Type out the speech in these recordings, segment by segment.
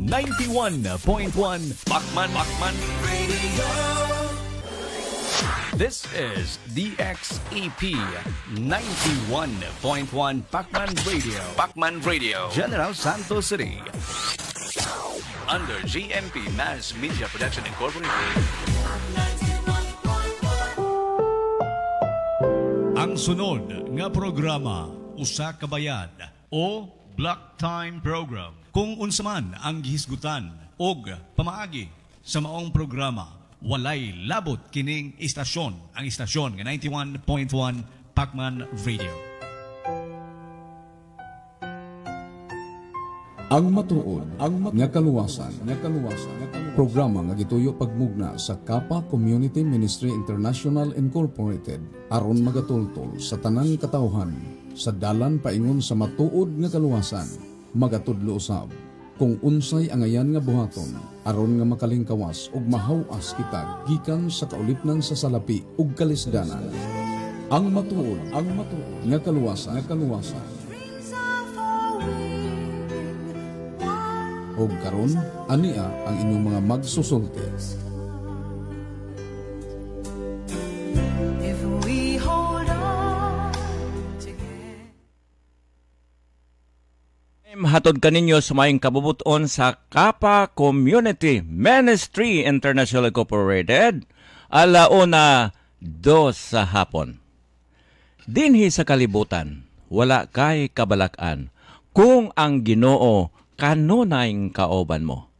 91.1 Pacman Radio. This is DXEP 91.1 Pacman Radio. Pacman Radio, General Santos City. Under GMP Mass Media Production Incorporated. Ang sunod nga programa, Usa ka Bayad o Block Time Program. Kung unsa man ang gihisgutan og pamaagi sa maong programa, walay labot kining istasyon, ang istasyon nga 91.1 Pacman Radio. Ang matuod, nga kaluwasan, programa nga gituyo pagmugna sa Kapa Community Ministry International Incorporated aron magatultol sa tanang katawhan sa dalan paingon sa matuod nga kaluwasan, magatudlo usab kung unsay angayan nga buhaton aron nga makalingkawas ug mahaw-as kita gikan sa kaulipnan sa salapi ug kalisdanan. Ang matuod, nga kaluwasan. O karon, ania ang inyong mga magsusulti. If we hold on together. Hatod kaninyo sa maayong kabubuton sa Kapa Community Ministry International Incorporated, alauna 2 sa hapon. Dinhi sa kalibutan, wala kay kabalakan kung ang Ginoo kanunayng kaoban mo.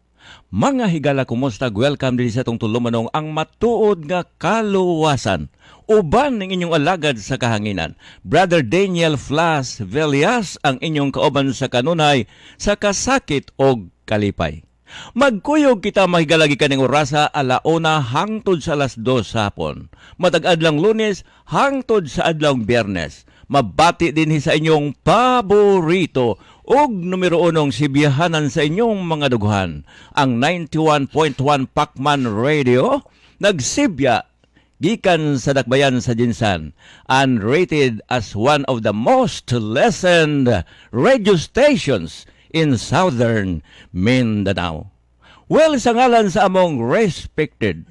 Mga higala, kumusta? Welcome din sa itong tulumanong ang matuod nga kaluwasan. Uban ng inyong alagad sa kahanginan. Brother Daniel Flas Velias ang inyong kaoban sa kanunay sa kasakit o kalipay. Magkuyog kita mahigalagi kaning orasa alauna hangtod sa alas 2 sa hapon. Matag-adlang Lunes hangtod sa adlang Biyernes. Mabati din sa inyong paborito ug numero 1 sibiyahanan sa inyong mga duguhan, ang 91.1 Pacman Radio, nagsibya gikan sa dakbayan sa Jinsan, and rated as one of the most listened radio stations in southern Mindanao. Well, sa ngalan sa among respected,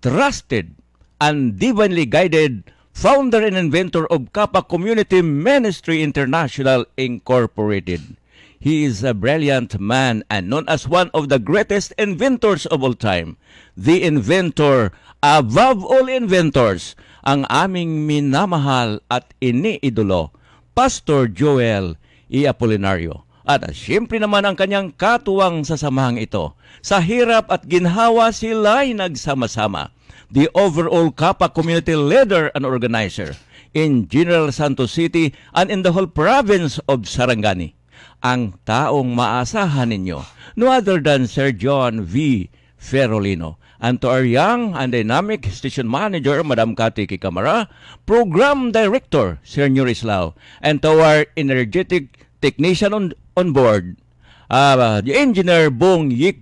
trusted, and divinely guided founder and inventor of Kapa Community Ministry International Incorporated. He is a brilliant man and known as one of the greatest inventors of all time. The inventor above all inventors, ang aming minamahal at iniidolo, Pastor Joel E. Apolinario. At siyempre naman ang kanyang katuwang sa samahang ito. Sa hirap at ginhawa sila'y nagsama-sama. The overall Kapa community leader and organizer in General Santos City and in the whole province of Sarangani. Ang taong maasahan ninyo, no other than Sir John V. Ferolino. And to our young and dynamic station manager, Madam Cathy Kikamara, program director, Sir Nuris Lao, and to our energetic technician on board, the engineer Bong Yik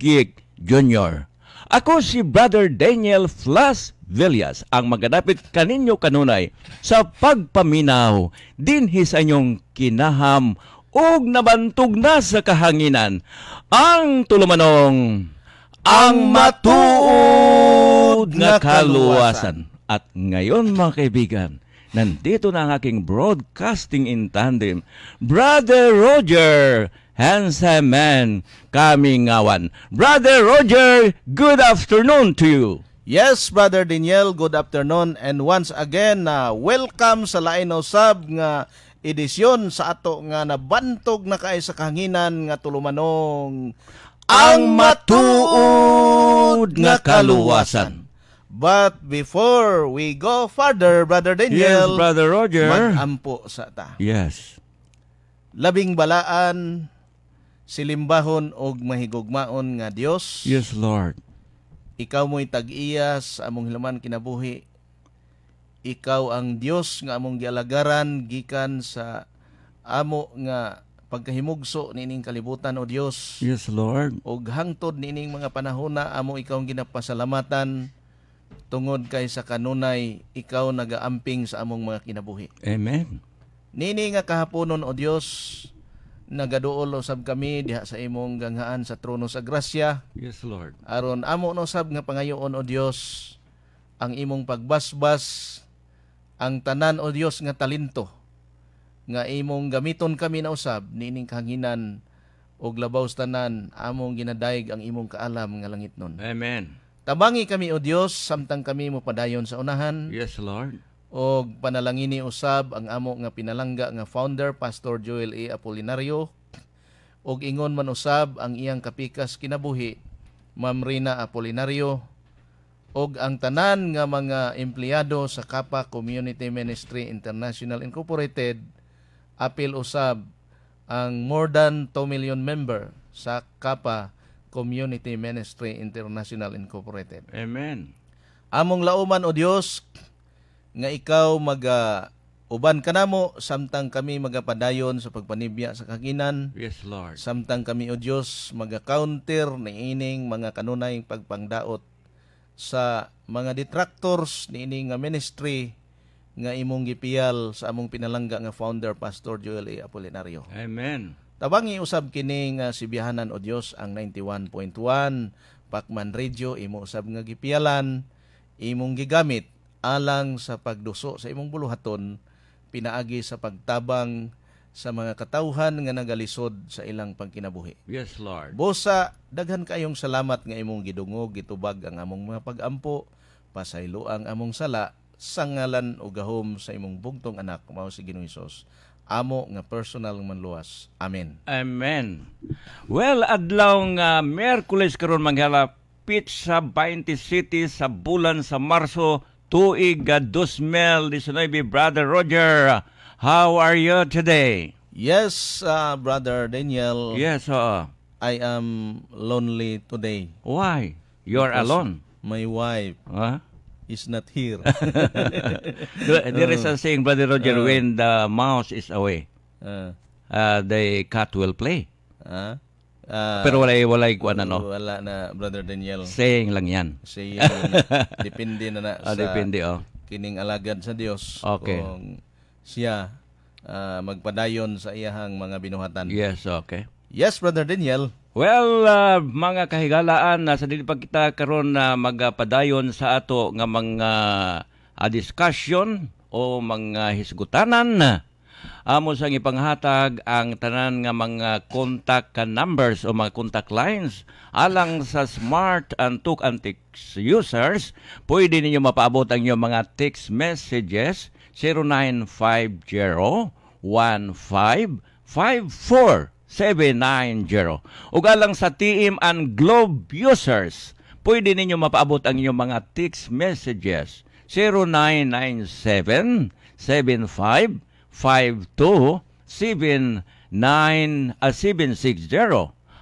Jr. Ako si Brother Daniel Flas Villas, ang magadapit kaninyo kanunay sa pagpaminaw dinhi sa inyong kinaham ug nabantog na sa kahanginan ang tulumanong ang matuod nga kaluwasan. At ngayon mga kaibigan, nandito na ang aking broadcasting in tandem, Brother Roger handsome man Kamingawan. Brother Roger, good afternoon to you. Yes, Brother Daniel, good afternoon. And once again, welcome sa lain usab nga edisyon sa ato nga nabantog na kay sa kahanginan nga tulumanong ang matuod nga kaluwasan. But before we go further, Brother Daniel, yes, Brother Roger, mag-ampo sa ta. Yes. Labing balaan, silimbahon og mahigugmaon nga Dios. Yes, Lord. Ikaw mo'y tag-iyas among hilaman kinabuhi. Ikaw ang Dios nga among gialagaran gikan sa amo nga pagkahimugso nining kalibutan o Dios. Yes, Lord. Og hangtod nining mga panahona amo ikaw ang ginapasalamatan tungod kay sa kanunay ikaw nagaamping sa among mga kinabuhi. Amen. Nini nga kahaponon o Dios nagaduol usab kami diha sa imong ganghaan sa trono sa grasya. Yes, Lord. Aron amo no usab nga pangayoon o Dios ang imong pagbasbas, ang tanan o Dios nga talento nga imong gamiton kami na usab niining kahanginan og labaw sa tanan among ginadayeg ang imong kaalam nga langit nun. Amen. Tabangi kami o Dios samtang kami mo padayon sa unahan. Yes, Lord. Og panalangini usab ang amo nga pinalangga nga founder Pastor Joel A. Apolinario og ingon man usab ang iyang kapikas kinabuhi Ma'am Rina Apolinario og ang tanan nga mga empleyado sa Kapa Community Ministry International Incorporated, apil usab ang more than 2 million member sa Kapa Community Ministry International Incorporated. Amen. Among lauman o Dios nga ikaw uban kanamo samtang kami magapadayon sa pagpanibya sa kaginan. Yes, Lord. Samtang kami o Dios maga-counter ni ining mga kanunay pagpangdaot sa mga detractors ni ining nga ministry nga imong gipiyal sa among pinalangga nga founder Pastor Joel A. Apolinario. Amen. Tabangi usab kini nga sibihanan o Dios ang 91.1 Pacman Radio imo usab nga gipiyalan, imong gigamit alang sa pagduso sa imong buluhaton, pinaagi sa pagtabang sa mga katawhan nga nagalisod sa ilang pagkinabuhi. Yes, Lord. Bosa, daghan kayong salamat nga imong gidungog, gitubag ang among mga pag-ampo, pasaylo ang among sala, sa ngalan o gahom sa imong bugtong anak, mao si Ginoong Hesus. Amo nga personal manluwas. Amen. Amen. Well, adlaw nga Miyerkules karon maghalapit sa 20 City sa bulan sa Marso tuig 2019. Brother Roger, how are you today? Yes, Brother Daniel. Yes, I am lonely today. Why? You're Because alone. My wife Huh? is not here. There is a saying, Brother Roger, when the mouse is away, the cat will play. Pero walay kuan ano. Wala na, Brother Daniel. Saying lang yan. Say depende na sa Depende, kining alagad sa Dios. Okay. Kung siya magpadayon sa iyahang mga binuhatan. Yes, okay. Yes, Brother Daniel. Well, mga kahigalaan, sa dili pa kita karon na magpadayon sa ato nga mga discussion o mga hisgutanan. Amo sang ipanghatag ang tanan nga mga contact numbers o mga contact lines alang sa smart and talk and text users. Pwede ninyo mapaabot ang inyong mga text messages 0950-1554-790. Ug alang sa TM and Globe users, pwede ninyo mapaabot ang inyong mga text messages 0997-52760.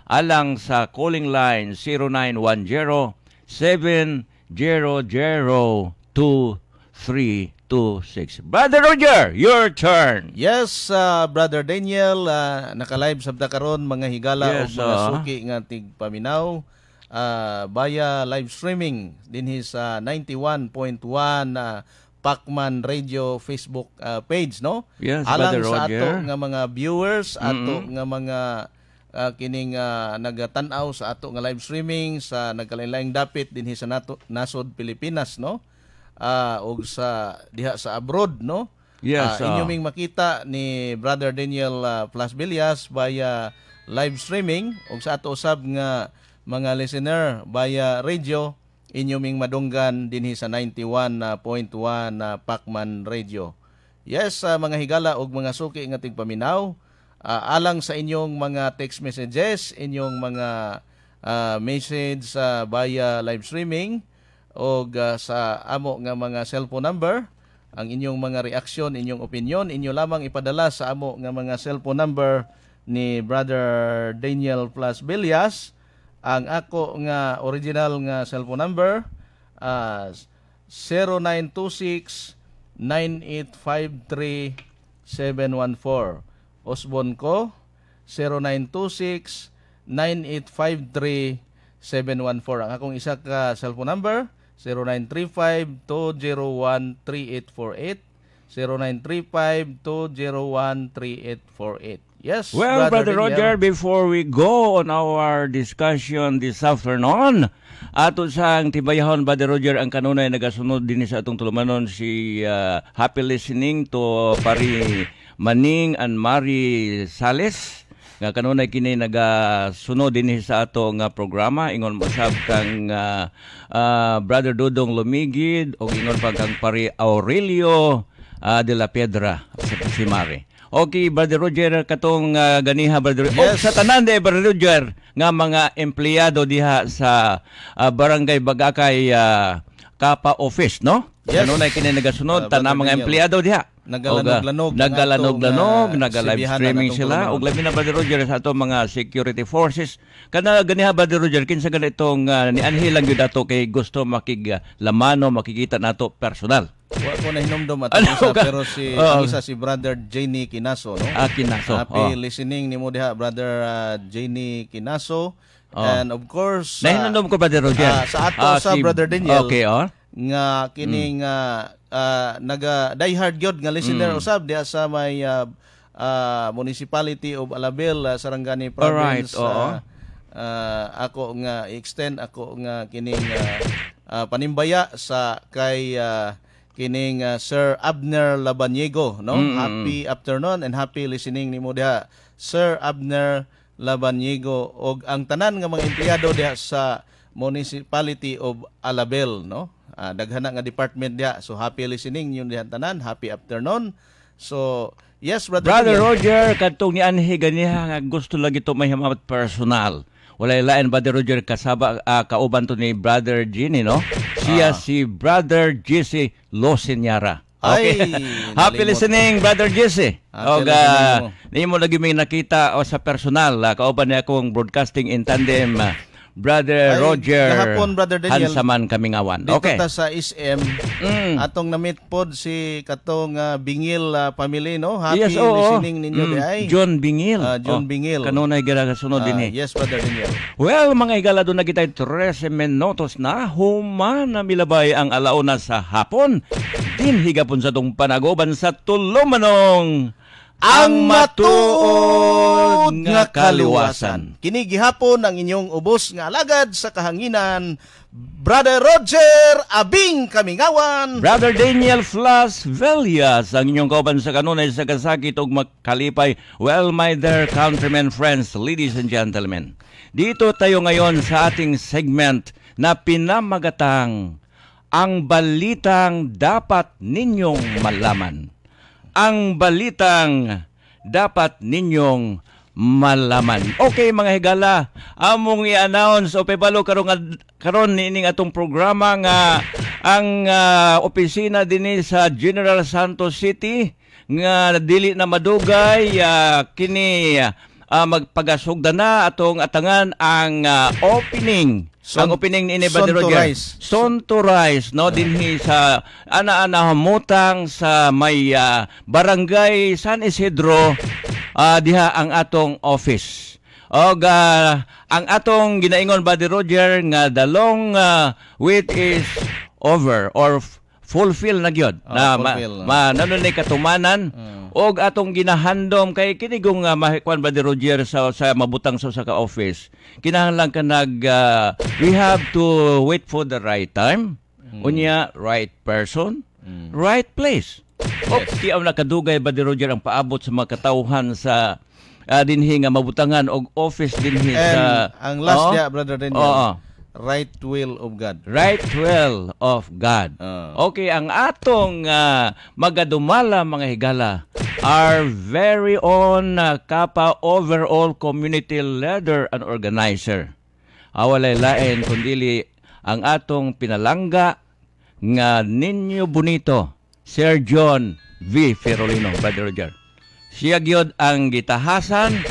Alang sa calling line 0910-700-2326. Brother Roger, your turn. Yes, Brother Daniel, naka-live sabta karon mga higala Yes, o mga suki nga tigpaminaw via live streaming dinhi sa 91.1 Pacman Radio Facebook page, no? Yes, alang Brother sa Roger. ato nga mga viewers, ato nga mga kining nagatanaw sa ato nga live streaming sa nagkalain-laing dapit dinhi sa nasod Pilipinas, no? Og sa diha sa abroad, no? Yes, Inyo ming makita ni Brother Daniel Plas Villas via live streaming og sa ato usab nga mga listener via radio, inyo ming madunggan dinhi sa 91.1 Pacman Radio. Yes, mga higala og mga suki nga tigpaminaw, alang sa inyong mga text messages, inyong mga message via live streaming og sa amo nga mga cellphone number, ang inyong mga reaksyon, inyong opinion, inyo lamang ipadala sa amo nga mga cellphone number ni Brother Daniel Plas Villas. Ang ako nga original nga cellphone number 0926-9853-714. Osbon ko 0926-9853-714. Ang akong isa ka cellphone number 0935-201-3848, 0935-201-3848. Yes, Well, Brother Daniel. Roger, before we go on our discussion this afternoon, ato sang tibayahon, Brother Roger, ang kanunay nagasunod din sa atong tulumanon si happy listening to Pari Maning and Mari Sales. Nga kanunay kini nagasunod din sa ato nga programa. Ingon masab kang Brother Dudong Lumigid o ingon pa kang Pari Aurelio de la Piedra si Mari. Okay, Brother Roger, katong ganiha, Brother Roger. Yes. Sa tanan de, Brother Roger, nga mga empleyado diha sa Barangay Bagakay Kapa Office, no? Yes. Kanunay kini nagasunod, tanang Brother mga Daniel. empleyado diha. Nagalanog-lanog. Nagalanog-lanog, naga-live sibihanan streaming atong sila. tulumanon. Og labi na, Brother Roger, sa ato mga security forces. Kana ganiha, Brother Roger, kinsa ganitong nianhi lang yun ato kay gusto makiglamano, makikita nato personal. Wa ko na hinumdum at Ano isa, ka? pero ang isa si Brother Jenny Kinaso, no? Kinaso. Happy listening nimo diha, Brother Jenny Kinaso. And of course, Nahinandom ko, Brother Roger. sa ato sa Brother Daniel, Okay, nga kining naga diehard gyud nga listener usab diha sa may municipality of Alabel, Sarangani province. Alright, Ako nga extend ako nga kining panimbaya sa kay kining Sir Abner Labanyego, no? Happy afternoon and happy listening nimo diha, Sir Abner Labanyego, og ang tanan nga mga empleyado diha sa municipality of Alabel, no? Daghana nga department diha. So happy listening yun diha tanan, happy afternoon. So yes, Brother Daniel. Daniel. Roger, katong ni anhi ganiha nga gusto lagi to may hamamat personal. Walay lain, Brother Roger, kasaba kauban to ni Brother Ginny, no? Siya si Brother Jesse Losinyara. Okay. Ay, Happy nalimot. listening, Brother Jesse. Happy Og listening mo. ni mo lagi may nakita sa personal, kauban niya akong broadcasting in tandem, Brother Ay, Roger. kahapon, Brother Daniel, Hansaman kaming awan. Dito Okay. ta sa SM, atong namit pod si katong Bingil family, no? Happy Yes, oo. listening ninyo di ay. John Bingil. John Bingil. Kanunay girasunod din eh. Yes, Brother Daniel. Well, mga igala, doon na kita 13 minutos na human na milabay ang alauna sa hapon. Din higapon sa tong panagoban sa tulumanong ang matuod nga kaliwasan. Kini gihapon ang inyong ubos nga alagad sa kahanginan, Brother Roger Abing Kamingawan. Brother Daniel Flas Velias, ang inyong kauban sa kanunay sa kasakit ug makalipay. Well, my dear countrymen, friends, ladies and gentlemen, dito tayo ngayon sa ating segment na pinamagatang ang balitang dapat ninyong malaman. Ang balitang dapat ninyong malaman. Okay, mga higala, among i-announce o pebalo karon nining atong programa nga ang opisina dinhi sa General Santos City nga dili na madugay kini magpagasugda na atong atangan ang opening. Ang opening ni Brother Roger. Sonto Rice, no? Dinhi sa ana-ana hamutang sa may barangay San Isidro, diha ang atong office. Og ang atong ginaingon, Brother Roger, nga the long wait is over or fulfill na gyud. Nanunay katumanan. Og atong ginahandom kay kinigong mahikwan, Brother Roger, sa mabutang sa ka office. Kinahanglan ka we have to wait for the right time. Unya, right person, right place. Okay, ang nakadugay, Brother Roger, ang paabot sa mga katawhan sa dinhi nga mabutangan og office dinhi sa ang last niya, Brother Daniel. Right will of God. Right will of God. Okay, ang atong magadumala, mga higala, our very own Kapa overall community leader and organizer. Awalay lain kundili ang atong pinalangga nga ninyo bonito, Sir John V. Ferolino, Brother Roger. Siya gyud ang gitahasan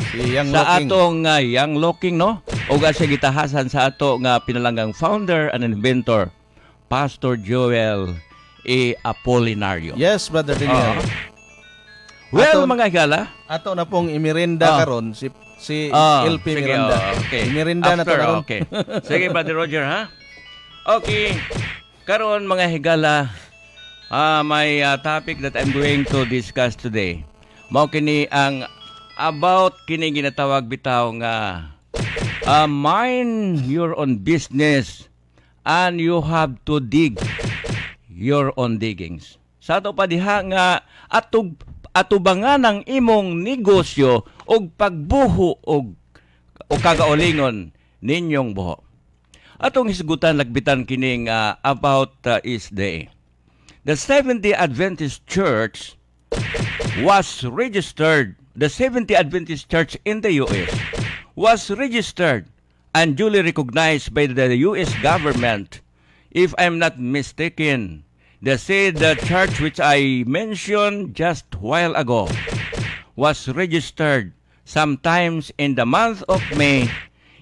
sa atong Young Looking, no? O siya gitahasan sa ato nga pinalanggang founder and inventor, Pastor Joel E. Apolinario. Yes, Brother Daniel. Well, mga higala, ato na pong imirinda karon si LP sige, Miranda. Okay. Imirinda na to karon. Okay. Sige, Brother Roger, ha? Okay. Karon, mga higala, may topic that I'm going to discuss today. Mao kini ang about kini ginatawag bitaw nga mind your own business and you have to dig your own diggings. Sa ato pa diha nga atubangan ang imong negosyo og pagbuho og kagaulingon ninyong buho. Atong hisgutan lagbitan kining about Isday. The Seventh-day Adventist Church was registered. The Seventh-day Adventist Church in the U.S. was registered and duly recognized by the U.S. government. If I'm not mistaken, the church which I mentioned just a while ago was registered sometimes in the month of May,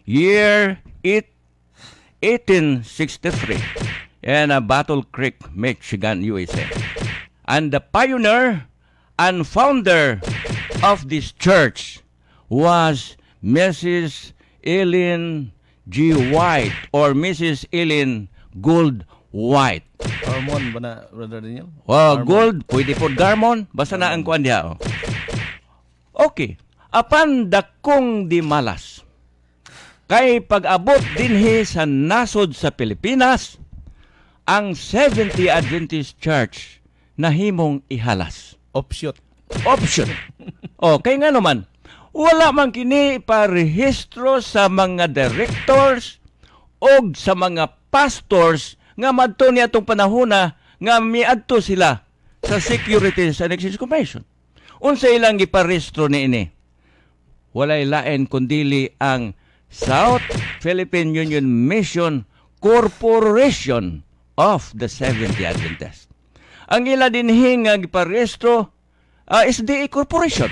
year 1863 in Battle Creek, Michigan, USA. And the pioneer and founder of this church was Mrs. Ellen G. White or Mrs. Ellen Gould White. Garmon ba na, Brother Daniel? Gold, pwede po Garmon. Basta na ang kuan diha. Okay. Apan dakong di malas. Kay pag-abot dinhi sa nasod sa Pilipinas, ang Seventh-day Adventist Church nahimong ihalas. Option. Kay nga naman, wala man kini parehistro sa mga directors o sa mga pastors nga madto niya itong panahona nga miadto sila sa Securities and Exchange Commission. Unsa ilang giparehistro ni ini? Walay lain kundili ang South Philippine Union Mission Corporation of the Seventh-day Adventist. Ang ila dinhi nga giparehistro SDA Corporation.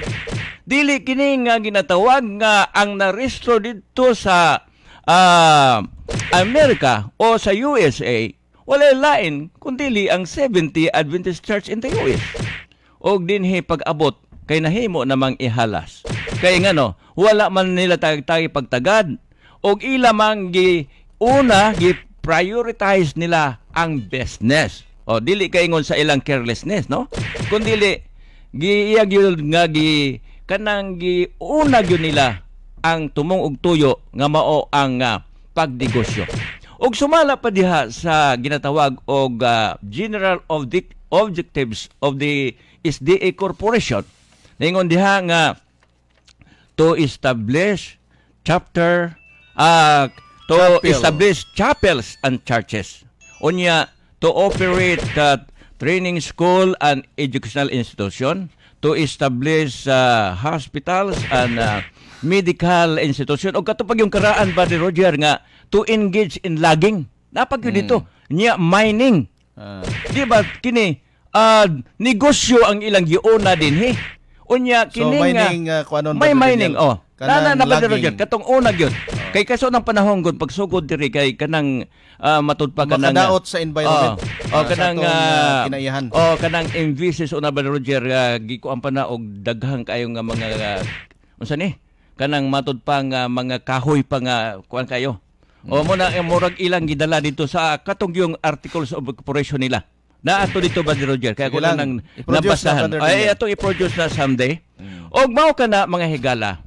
Dili kini nga ginatawag nga ang narehistro dito sa Amerika o sa USA, walay lain kundili ang Seventh-day Adventist Church in the US. Og dinhi pag-abot kay nahimo namang ihalas. Kay ngano, wala man nila tagi pagtagad og ila man gi-prioritize nila ang business. Dili kay ingon sa ilang carelessness, no? Kundili giiyag yun nga kanang giuna gyud nila ang tumong og tuyo nga mao ang pagdegosyo. Og sumala pa diha sa ginatawag og General Objectives of the SDA Corporation. Ningon diha nga to establish establish chapels and churches. Unya to operate training school and educational institution, to establish hospitals and medical institution. O katupag yung karaan ba ni Roger nga to engage in logging. Napag yun dito. Nya mining. Di ba kini negosyo ang ilang giuna din Unya kini mining, may mining na ba ni Roger katong unag yun. Kay kaso ng panahon gud pagsugod diri kay kanang matud pa kanang makadaot sa environment. Kanang kinaiyahan. Kanang envises una ba ni Roger gikuan pa na og daghang kayo nga mga unsa ni? Kanang matud pa nga mga kahoy pa nga kuan kayo. Mo na murag ilang gidala dito sa katong yung articles of incorporation nila. Ato dito ba ni Roger? Kaya ko lang nang nabasahan. Ato i-produce na someday. Og mao kana mga higala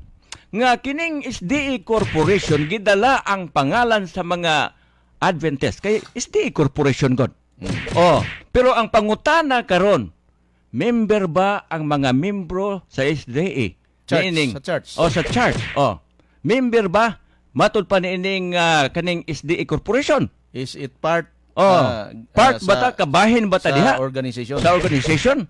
nga kining SDA Corporation gidala ang pangalan sa mga Adventist kay SDA Corporation god. Pero ang pangutana karon, member ba ang mga membro sa SDA? Sa church. Sa church. Member ba matud pa niining kaning SDA Corporation? Is it part part bata kabahin bata diha sa organization? Sa organization.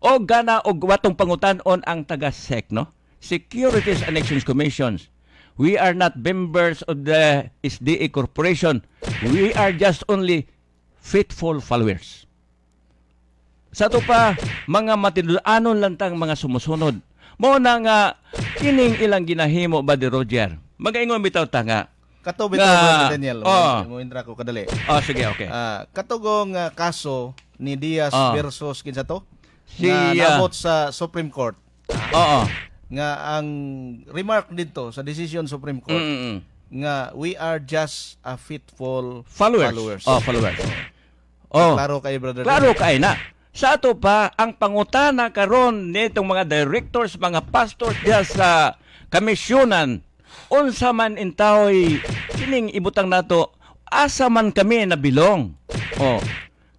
O gana og watong pangutan-on ang taga-SEC, no? Securities and Exchange Commissions. We are not members of the SDA Corporation. We are just only faithful followers. Sa to pa, mga matinudanon lang tang mga sumusunod. Mo na nga, kining ilang ginahimo ba di Roger? Magaingon bitaw ta nga. Kato bitaw Daniel. Mo indra ko kadali. Sige, okay. Katugong kaso ni Diaz versus kinsa to? Si nabot sa Supreme Court. Nga ang remark dito sa decision Supreme Court nga we are just a faithful followers. Followers. Klaro kay brother. Klaro kay na. Sa ato pa ang pangutana karon nitong mga directors, mga pastors diha sa komisyonan, unsa man intaoy kining ibutang nato, asa man kami nabilong.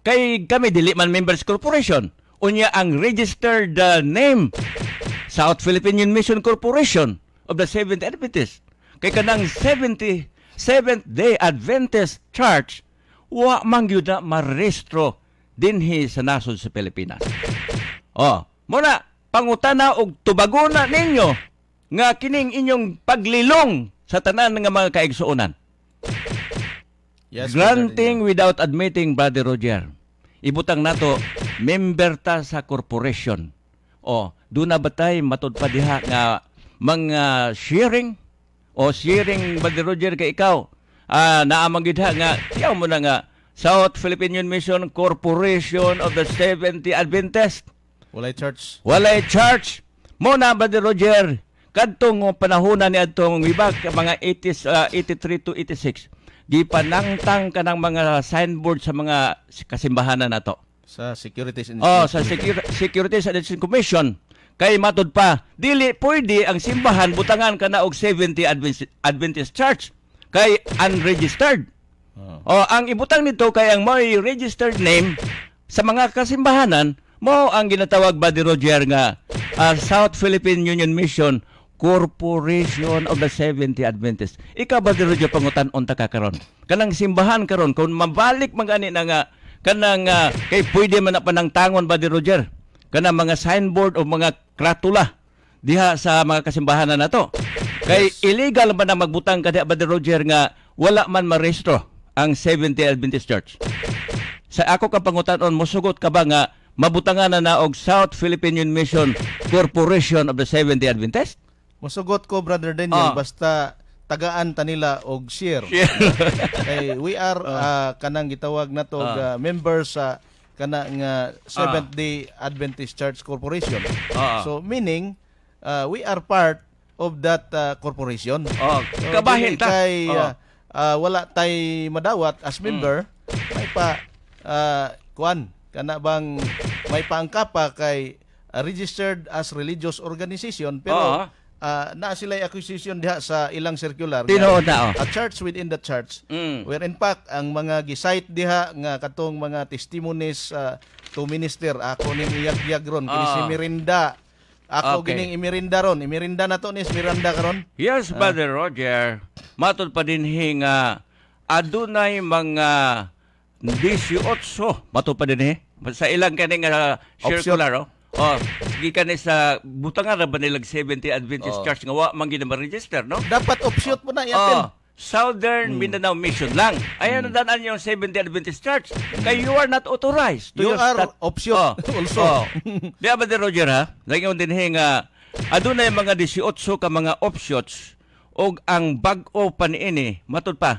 Kay kami dili man members corporation. Unya ang registered name South Philippine Mission Corporation of the Seventh Adventist. Kay kanang 77th Day Adventist Church wa man gyud na marehistro dinhi sa nasod sa Pilipinas. Muna pangutana og tubagona ninyo nga kining inyong paglilong sa tanan nga mga kaigsuonan. Yes, Granting without admitting, Brother Roger. Ibutang nato member ta sa corporation. Doon na batay matud pa diha nga mga sharing Brother Roger kay ikaw. Naamang gid nga tiyaw mo na nga South Philippine Mission Corporation of the Seventh Adventist. Walay church. Mo na, Brother Roger, kadtong panahona ni adtong ibag mga 80s, 83 to 86, gipanangtang kanang mga signboard sa mga kasimbahanan nato. Sa Securities and sa Securities and Exchange Commission. Kay matud pa, dili pwede ang simbahan butangan kana og 70 Adventist Church kay unregistered. Ang ibutang nito kay ang may registered name sa mga kasimbahanan mo ang ginatawag Brother Roger nga South Philippine Union Mission Corporation of the Seventh Adventist. Ikaw Brother Roger pangutan unta ka karon. Kanang simbahan karon kung mabalik magani na nga kanang kay pwede man na panangtangon Brother Roger. Kanang mga signboard o mga kratula diha sa mga kasimbahanan nato. Kay illegal man na magbutang kada Brother Roger nga wala man marehistro ang 70 Adventist Church. Sa ako ka pangutanon, mosugot ka ba nga mabutangan na og South Philippine Mission Corporation of the 70 Adventist? Mosugot ko, Brother Daniel, basta tagaan ta nila og share. Kay we are kanang gitawag nato members sa kanang Seventh-day Adventist Church Corporation. So meaning we are part of that corporation. Kabahin ta. Kay wala tay madawat as member, may pa kana bang may paangkapa kay registered as religious organization pero na sila acquisition diha sa ilang circular. A church within the church. Where in fact ang mga gisite diha nga katong mga testimonies to minister ako ning iyag ron kini si Mirinda. Ako gining imirinda ron. Imirinda na to ni Miranda karon. Yes, Brother Roger. Matod pa din nga adunay mga 18 matod pa din sa ilang kaning circular gikan sa butangan ra ba nilag 70 Adventist Church nga wa man gid ma-register, no? Dapat option mo na yatin. Southern Mindanao Mission lang. Ayan na danan yung 70 Adventist Church. Kaya you are not authorized. You are option also. Di ba din Roger ha? Lagyan din nga adunay mga 18 ka mga offshoots og ang bag-o pa niini matud pa.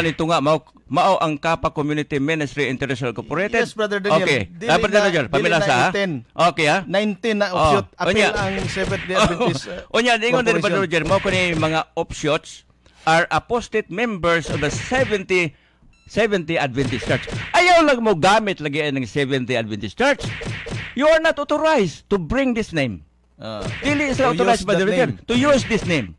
Nito nga mao ang Kappa Community Ministry International Incorporated. Yes, Brother Daniel. Okay. Dapat na Roger, pamilasa ha? Okay ha? 19 na offshoot. Appeal ang Seventh-day Adventist. Onya, dingon din Brother Roger, mao ko ni mga offshoots are apostate members of the 70 Adventist Church. Ayaw lang mo gamit lagi ng 70 Adventist Church. You are not authorized to bring this name. Dili sila authorized by the Redeemer to use this name.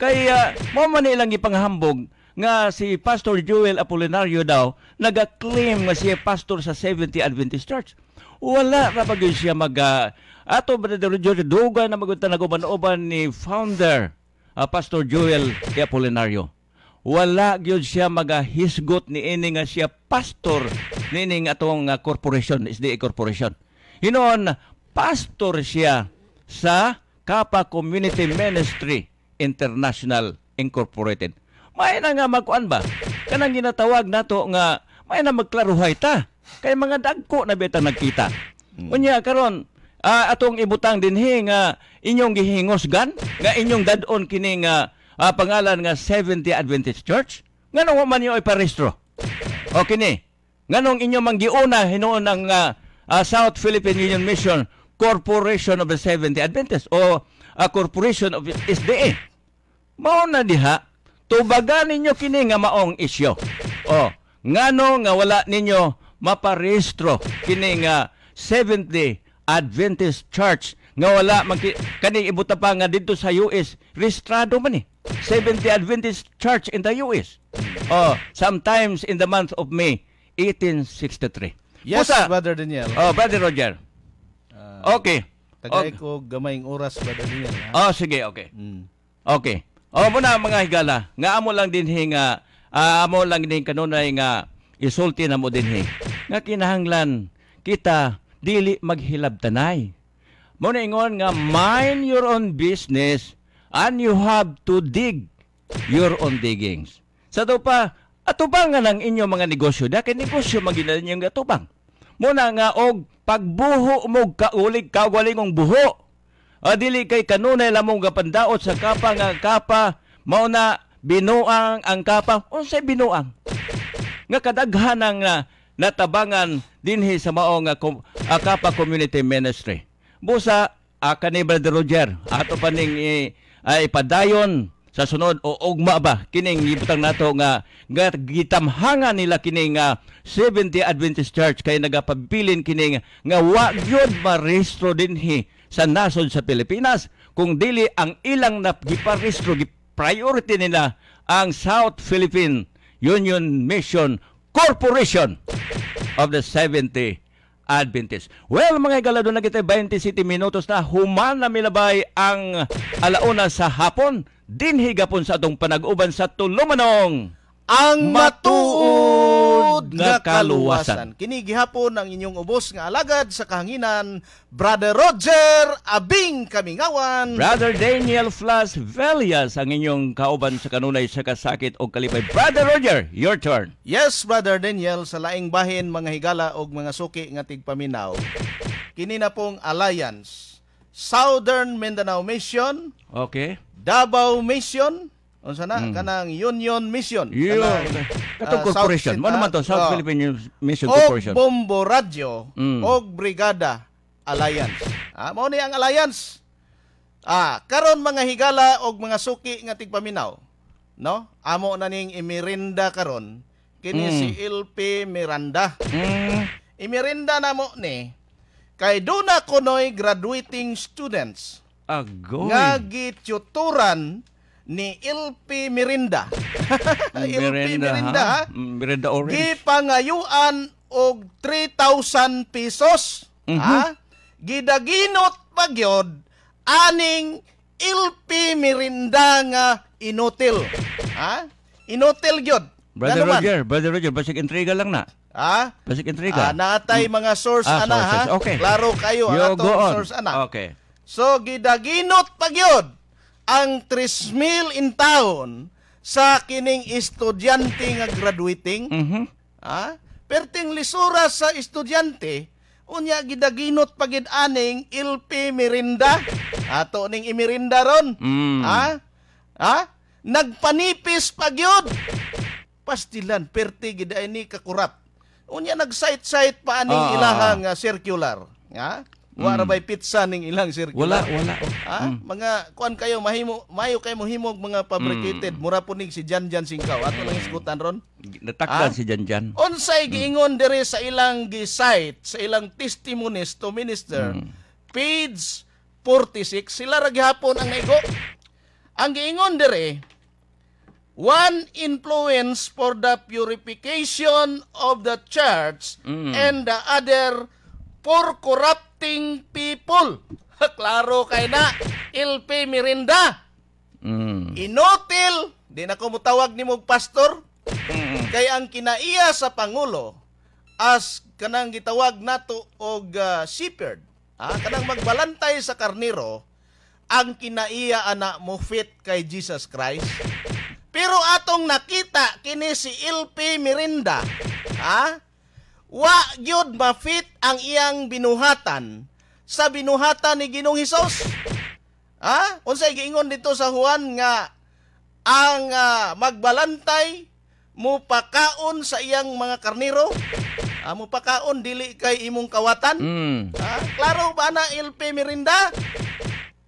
Kaya mo man ilang ipanghambog nga si Pastor Joel Apolinario daw nag-claim nga siya pastor sa 70 Adventist Church. Wala ra ba gyud siya ato Brother George dugan na magunta naguban-uban ni founder Pastor Joel Apolinario. Wala gyud siya magahisgot ni ini nga siya pastor nining atong corporation, SDA Corporation. Hinon pastor siya sa Kappa Community Ministry International Incorporated. May na nga magkuan ba? Kanang ginatawag nato nga may na magklaruhay ta. Kay mga dagko na beta nagkita. Unya karon atong ibutang dinhi nga inyong gihingosgan nga inyong dadon kini nga pangalan nga 70 Adventist Church nganong man niyo iparehistro o kini nganong inyo manggiuna hinuon ang South Philippine Union Mission Corporation of the 70 Adventist o Corporation of SDA mao na diha tubagan ninyo kini nga maong isyo ngano nga wala ninyo maparehistro kini nga Seventh-day Adventist Church nga wala kani ibuta pa nga dito sa US rehistrado man eh. Seventh-day Adventist Church in the US. Sometimes in the month of May 1863. Yes, Pusa, Brother Daniel. Brother Roger. Okay. Tagay ko gamayng oras, Brother Daniel. Ha? Sige, okay. Okay. Muna mga higala, nga amo lang din nga amo lang din kanunay nga isulti na mo din nga kinahanglan kita dili maghilabtanay. Muna ingon nga mind your own business and you have to dig your own diggings. Sa to pa, atubangan ang inyong mga negosyo. Dahil negosyo maginan ninyong atubang. Muna nga og pagbuho mo kaulig kawalingong buho. Dili kay kanunay lamong gapandaot sa kapa nga kapa mao na binuang ang kapa. Unsay binuang? Nga kadaghan ang natabangan dinhi sa mao nga kapa community ministry. Busa kani Brother Roger ato pa ning ipadayon sa sunod o ugma ba kining gibutang nato nga gitamhangan nila kining Seventh-day Adventist Church kay nagapabilin kining nga wa gyud marehistro dinhi sa nasod sa Pilipinas kung dili ang ilang giparehistro priority nila ang South Philippine Union Mission Corporation of the Seventh-day Adventist. Well, mga higala, doon na kita 27 minutos na human na milabay ang alauna sa hapon. Dinhi gapon sa atong panag-uban sa tulumanong ang matuod nga kaluwasan. Kini gihapon ang inyong ubos nga alagad sa kahanginan, Brother Roger Abing Kamingawan, Brother Daniel Flas Velias ang inyong kauban sa kanunay sa kasakit o kalipay. Brother Roger, your turn. Yes, Brother Daniel, sa laing bahin mga higala og mga suki nga tigpaminaw. Kini na pong Alliance, Southern Mindanao Mission, okay, Davao Mission, unsa na kanang Union Mission, katong corporation mo naman to South Philippine Mission og Corporation, Bombo Radio og Brigada Alliance. Mao ni ang alliance. Karon mga higala og mga suki nga tigpaminaw, no? Amo na ning imirinda karon kini si LP Miranda. Imirinda na mo ni kay duna kunoy graduating students nga gituturan ni LP Miranda. LP Miranda, Miranda Orange. Gipangayuan og 3,000 pesos. Gidaginot pagyod aning LP Miranda nga inutil. Inutil gyud. Brother Roger, basic intriga lang na. Basic intriga. Natay mga source ana. Okay. Klaro kayo ang atong source ana. Okay. So gidaginot pagyod ang 3,000 in taon sa kining estudyante nga graduating. Perting lisura sa estudyante, unya gidaginot pagid aning LP Miranda. Ato ning imirinda ron. Nagpanipis pagyod. Pastilan perti gid ni kakurap. Unya nag-site pa aning ilahang circular. Wala ba'y pizza ning ilang circular? Wala. Mga kuan kayo mayo kayo mohimog mga fabricated mura po ning si Janjan Singkaw ato lang isgutan ron. Natakdan si Janjan. Unsay giingon diri sa ilang gi-site sa ilang testimonies to minister page 46 sila ra gihapon ang naigo. Ang giingon diri, one influence for the purification of the church and the other for corrupting people. Klaro kay na LP Miranda. Inutil, di na ko mutawag ni mong pastor. Kay ang kinaiya sa Pangulo as kanang gitawag nato og shepherd. Kanang magbalantay sa karniro, ang kinaiya ana mo fit kay Jesus Christ. Pero atong nakita kini si LP Miranda, wa gyud ma-fit ang iyang binuhatan sa binuhatan ni Ginoong Hesus. Unsay giingon dito sa Juan nga ang magbalantay mo pakaon sa iyang mga karniro, mo pakaon dili kay imong kawatan. Klaro ba na LP Miranda?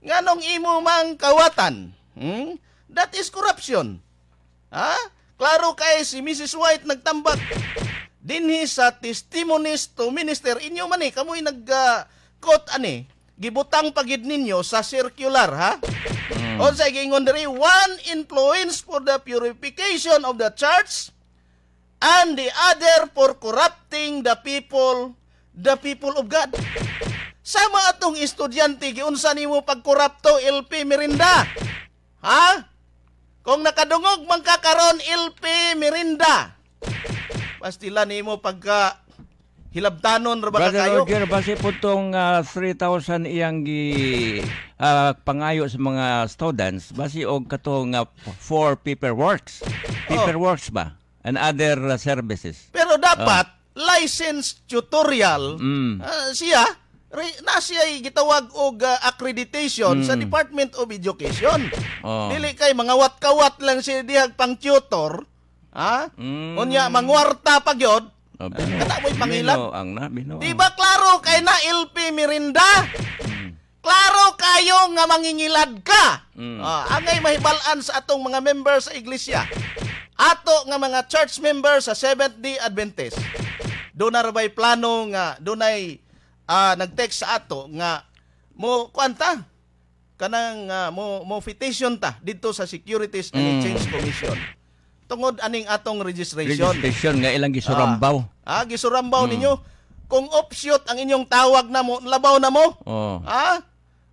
Nganong imo mang kawatan? That is corruption. Klaro kay si Mrs. White nagtambak. dinhi sa testimonies to minister inyo man kamoy nag-quote gibutang pagid ninyo sa circular ha. O sa gingon diri, one influence for the purification of the church and the other for corrupting the people of God. Sama atong estudyante giunsa nimo pagkorapto LP Mirinda. Ha? Kung nakadungog man ka karon LP Mirinda. Pastila nimo pagka hilabtanon ra ba Brother kayo? Roger, base po itong 3,000 iyang pangayo sa mga students, base og katong 4 paperworks. Paperworks ba? And other services. Pero dapat license tutorial siya na siya gitawag og accreditation sa Department of Education. Dili kay mga wat-kawat lang siya dihag pang tutor. Ha? Unya mangwarta pa gyud. Kada mo'y pangilan. Diba klaro kay na LP Mirinda? Klaro kayo nga mangingilad ka. Angay mahibalaan sa atong mga members sa iglesia. Ato nga mga church members sa Seventh-day Adventist. Doon na rabay plano nga, doon ay nag-text sa ato nga mo kuanta kanang mo petition ta dito sa Securities and Exchange Commission. Tungod aning atong registration nga ilang gisurambaw. Gisurambaw ninyo. Kung offshoot ang inyong tawag na mo, labaw na mo.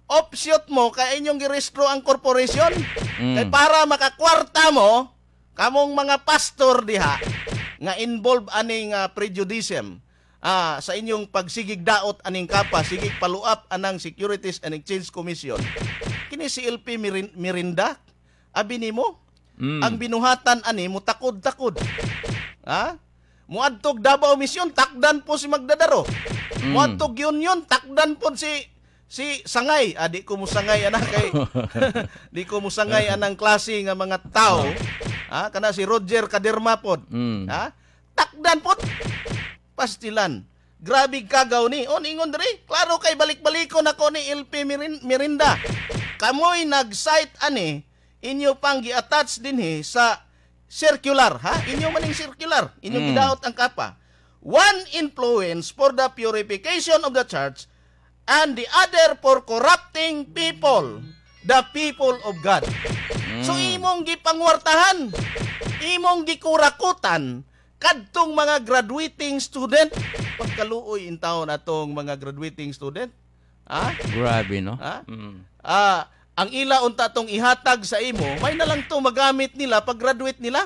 Offshoot mo kay inyong girestro ang corporation. Kay para makakwarta mo kamong mga pastor diha nga involved aning prejudice sa inyong pagsigig daot aning kapa, sigig paluap anang Securities and Exchange Commission. Kini si LP Mirinda abi nimo ang binuhatan mutakod-takod. Ha? Muadtog Davao Mission, takdan po si Magdadaro. Muadtog Union, takdan po si Sangay. Di ko mo sangay kay di ko mo sangay anang klase nga mga tao. Kana si Roger Kaderma pod. Takdan po. Pastilan. Grabe kagaw ni. Ingon diri, klaro kay balik-balikon ako ni LP Mirinda. Kamoy nag-cite inyo pang gi-attach dinhi sa circular, ha? Inyo maning circular, inyo gidaot ang kapa. One influence for the purification of the church and the other for corrupting people, the people of God. So imong gipangwartahan, imong gikurakutan kadtong mga graduating student. Pagkaluoy in taon atong mga graduating student. Grabe, no? Ang ila unta tong ihatag sa imo, may na lang to magamit nila pag graduate nila.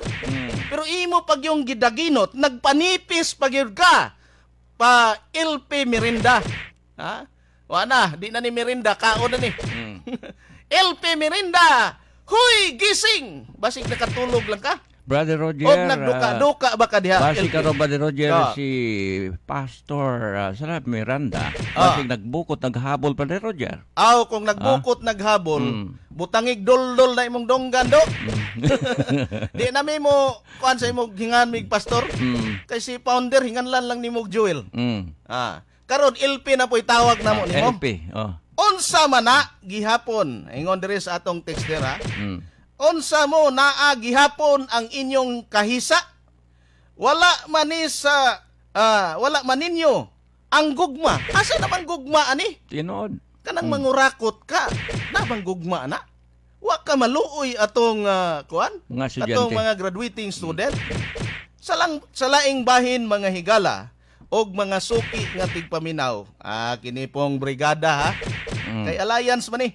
Pero imo pag yung gidaginot, nagpanipis pag yun ka pa LP Mirinda. Wana, di na ni Mirinda, kaon na ni. LP Mirinda, huy, gising! Basig nakatulog lang ka. Brother Roger, o nagduka-duka ba ka diha? Basi ka Brother Roger, si Pastor Sarap Miranda, basi nagbukot, naghabol pa ni Roger. Kung nagbukot, naghabol, butangig dol-dol na imong donggan do. Di na may mo, kuhan sa imong hingan mig Pastor, kay si founder, hinganlan lang ni mong Joel. Karon LP na po'y tawag na mo ni mo. LP, Unsa man na, gihapon, ingon diri sa atong text dira, unsa mo naa gihapon ang inyong kahisa, wala man ninyo ang gugma. Asa naman gugma ani? Tinood. Kanang mangurakot ka, nabang gugma na? Wa ka maluoy atong atong mga graduating student. Sa laing bahin mga higala og mga suki nga tigpaminaw. Kini pong brigada ha. Kay alliance man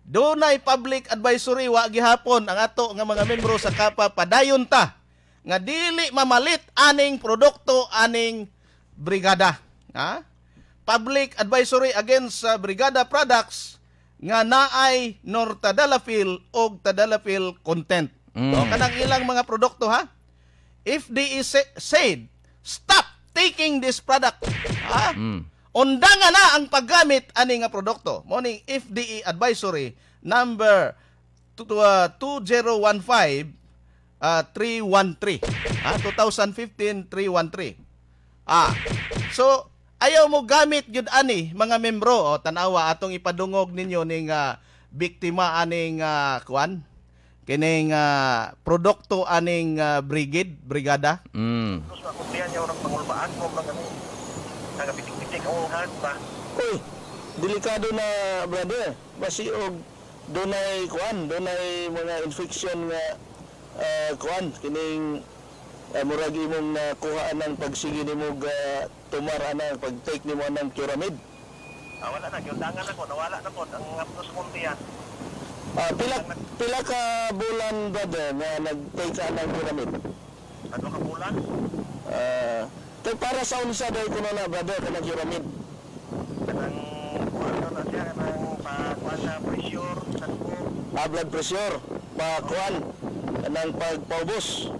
Dunay public advisory wa gihapon ang ato nga mga membro sa kapa padayon ta nga dili mamalit aning produkto aning brigada. Public advisory against brigada products nga naay nortadalafil og tadalafil content. Kanang ilang mga produkto ha. If they said stop taking this product. Undangan na ang paggamit ani nga produkto. Morning FDA advisory number 2015 313. 2015-313. So ayaw mo gamit gyud ani mga membro. Tanawa atong ipadungog ninyo ning biktima aning kining produkto aning brigada. Terus makundian niya orang pangulbaan mo mga kami. Nagapitik-pitik ang hard ba? Uy, delikado na brother. Basi og dunay mga infection nga kuan kining murag imong nakuhaan ng pagsige nimo tumar ana pag-take nimo ng Curamid. Wala na, gyundangan ako, nawala na po ang hapnos kundian. Pila ka bulan brother nga nag-take ka ng Curamid? Ano ka bulan? Kay para sa unsa daw kuno na brother kanang Curamid? Kanang ano na siya, kanang pagkuhan sa pressure, sa dugo. Blood pressure, kuan kanang pagpaubos.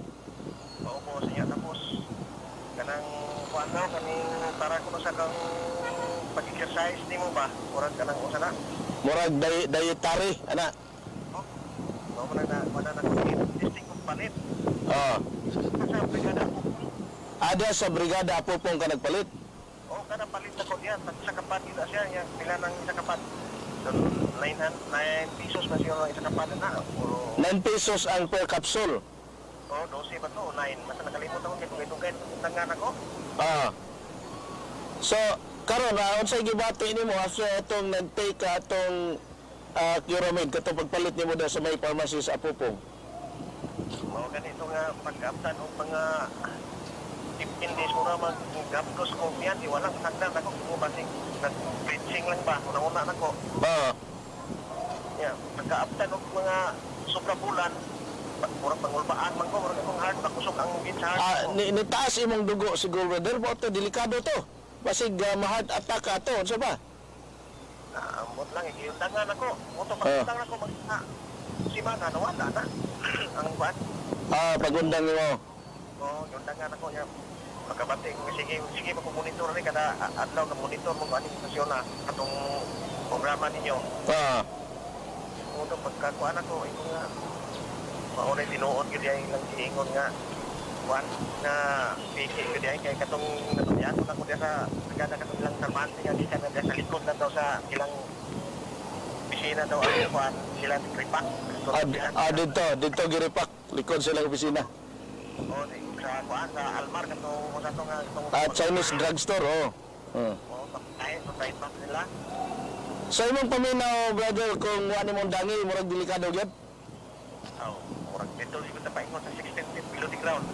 Paubos niya tapos kanang kuhan na, kaning para ko sa kang pag-exercise ni mo ba? Murag kanang usa na? Murag dietary, ana. Wala na testing kong palit. Sa brigada ako. Ada sa brigada apopong ka nagpalit? Kada palit ako diyan. Sa kapat ila siya. Pila ng isa kapat. So, 9 pesos na siya ng isa kapat na. 9 pesos ang per capsule? 12 ba to? 9. Basta nakalimut ako kung ito tangan ako. So, karon unsay gibati nimo after atong nag-take ka atong Curamid katong pagpalit nimo daw sa may pharmacy sa Apopong? Ganito nga pag-aptan o mga 15 days mo na mag-gaptos ko yan. Walang tagdan ako kung basing nag-bleaching lang ba? Una-una na ko. Pagka-aptan o mga sobra bulan, murang pangulbaan man ko, murang akong heart, nakusok ang beach heart ko. Nitaas imong dugo siguro brother, mo ito, delikado to. Basig ma-heart attack ka to, ano ba? Amot lang, ikiyundangan ako. Moto pagkundang ako, simana, nawala na. Ang buwan. Pagundang mo. Yundangan ako niya. Pagkabating, sige magmonitor rin kada adlaw na monitor mo aning stasyon na atong programa ninyo. Moto pagkakuan ako, ito nga, maunay tinuod yun yung lang iingon nga, kuan na piki yun yung kay katong natuyan mo na ko diya sa brigada katong ilang sarmante nga di ka na sa likod na daw sa ilang opisina daw ang kuan sila nagripak. Dito giripak, likod silang opisina. Sa kuan, sa Almar katong sa ito nga Chinese drugstore, kahit sa trademark nila. So imong paminaw brother kung wani mong dangi murag delikado gyud? Murag dito sigud ta paingon sa 16 feet below the ground.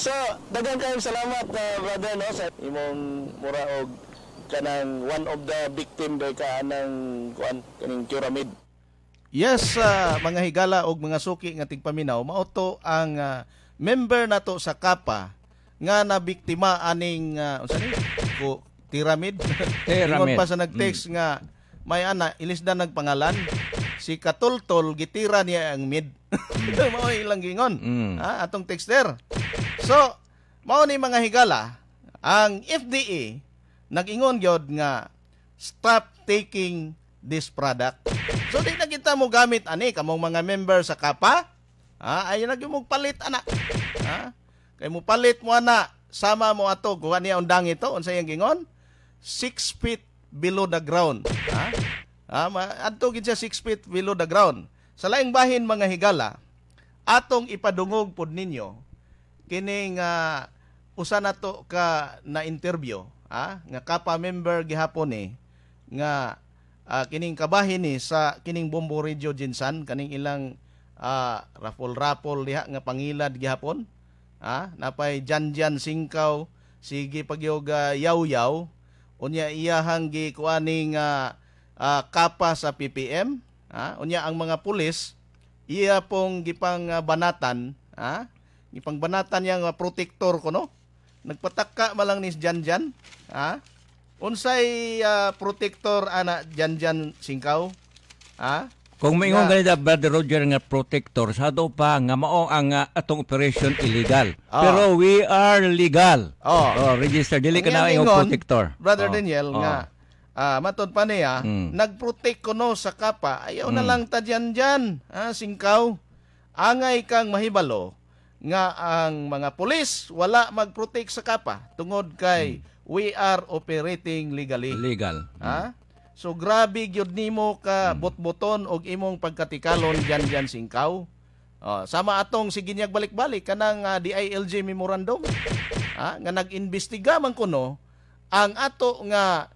So daghang kayong salamat brother no sa imong mura og kanang one of the victim day ka anang kuan kaning Curamid. Yes, mga higala og mga suki nga tigpaminaw, mauto ang member nato sa Kapa nga nabiktima aning unsa ni Tiramid. Ingon pa sa nag-text nga may ana ilisdan nagpangalan si Katultol gitira niya ang mid. Mao ilang gingon. Atong texter. So, mao ni mga higala ang FDA nag-ingon gyud nga stop taking this product. So di na kita mo gamit ani kamong mga member sa Kapa. Ay na gyud mo palit ana. Kay mo palit mo ana sama mo ato kuha niya undang ito unsay ang gingon? 6 feet below the ground. Adto gid siya 6 feet below the ground. Sa laing bahin mga higala, atong ipadungog pod ninyo kining usa nato ka na interview, nga Kapa member gihapon nga kining kabahin sa kining Bombo Radio Jinsan kaning ilang rapol diha nga pangilad gihapon. Napay Janjan Singkaw, sige pagyoga yaw-yaw unya iyahang gikuaning Kapa sa PPM, unya ang mga pulis iya pong gipang banatan, gipang banatan yang protector kuno. Nagpatakka malang ni Janjan, unsay protector ana Janjan Singkaw, Kung maingon ganito, Brother Roger, nga protector, sado pa nga mao ang atong operation illegal. Pero we are legal. Register. Dili ka na yung protector. Brother Daniel, nga matod pa niya, nag-protect ko no sa Kapa, ayaw na lang ta dyan, Singkaw. Angay kang mahibalo nga ang mga pulis wala mag-protect sa Kapa tungod kay we are operating legally. Legal. So grabe gyud nimo ka botboton og imong pagkatikalon diyan singkaw. Sama atong sige niyag balik-balik kanang DILG memorandum. Nga nag-imbestiga man kuno ang ato nga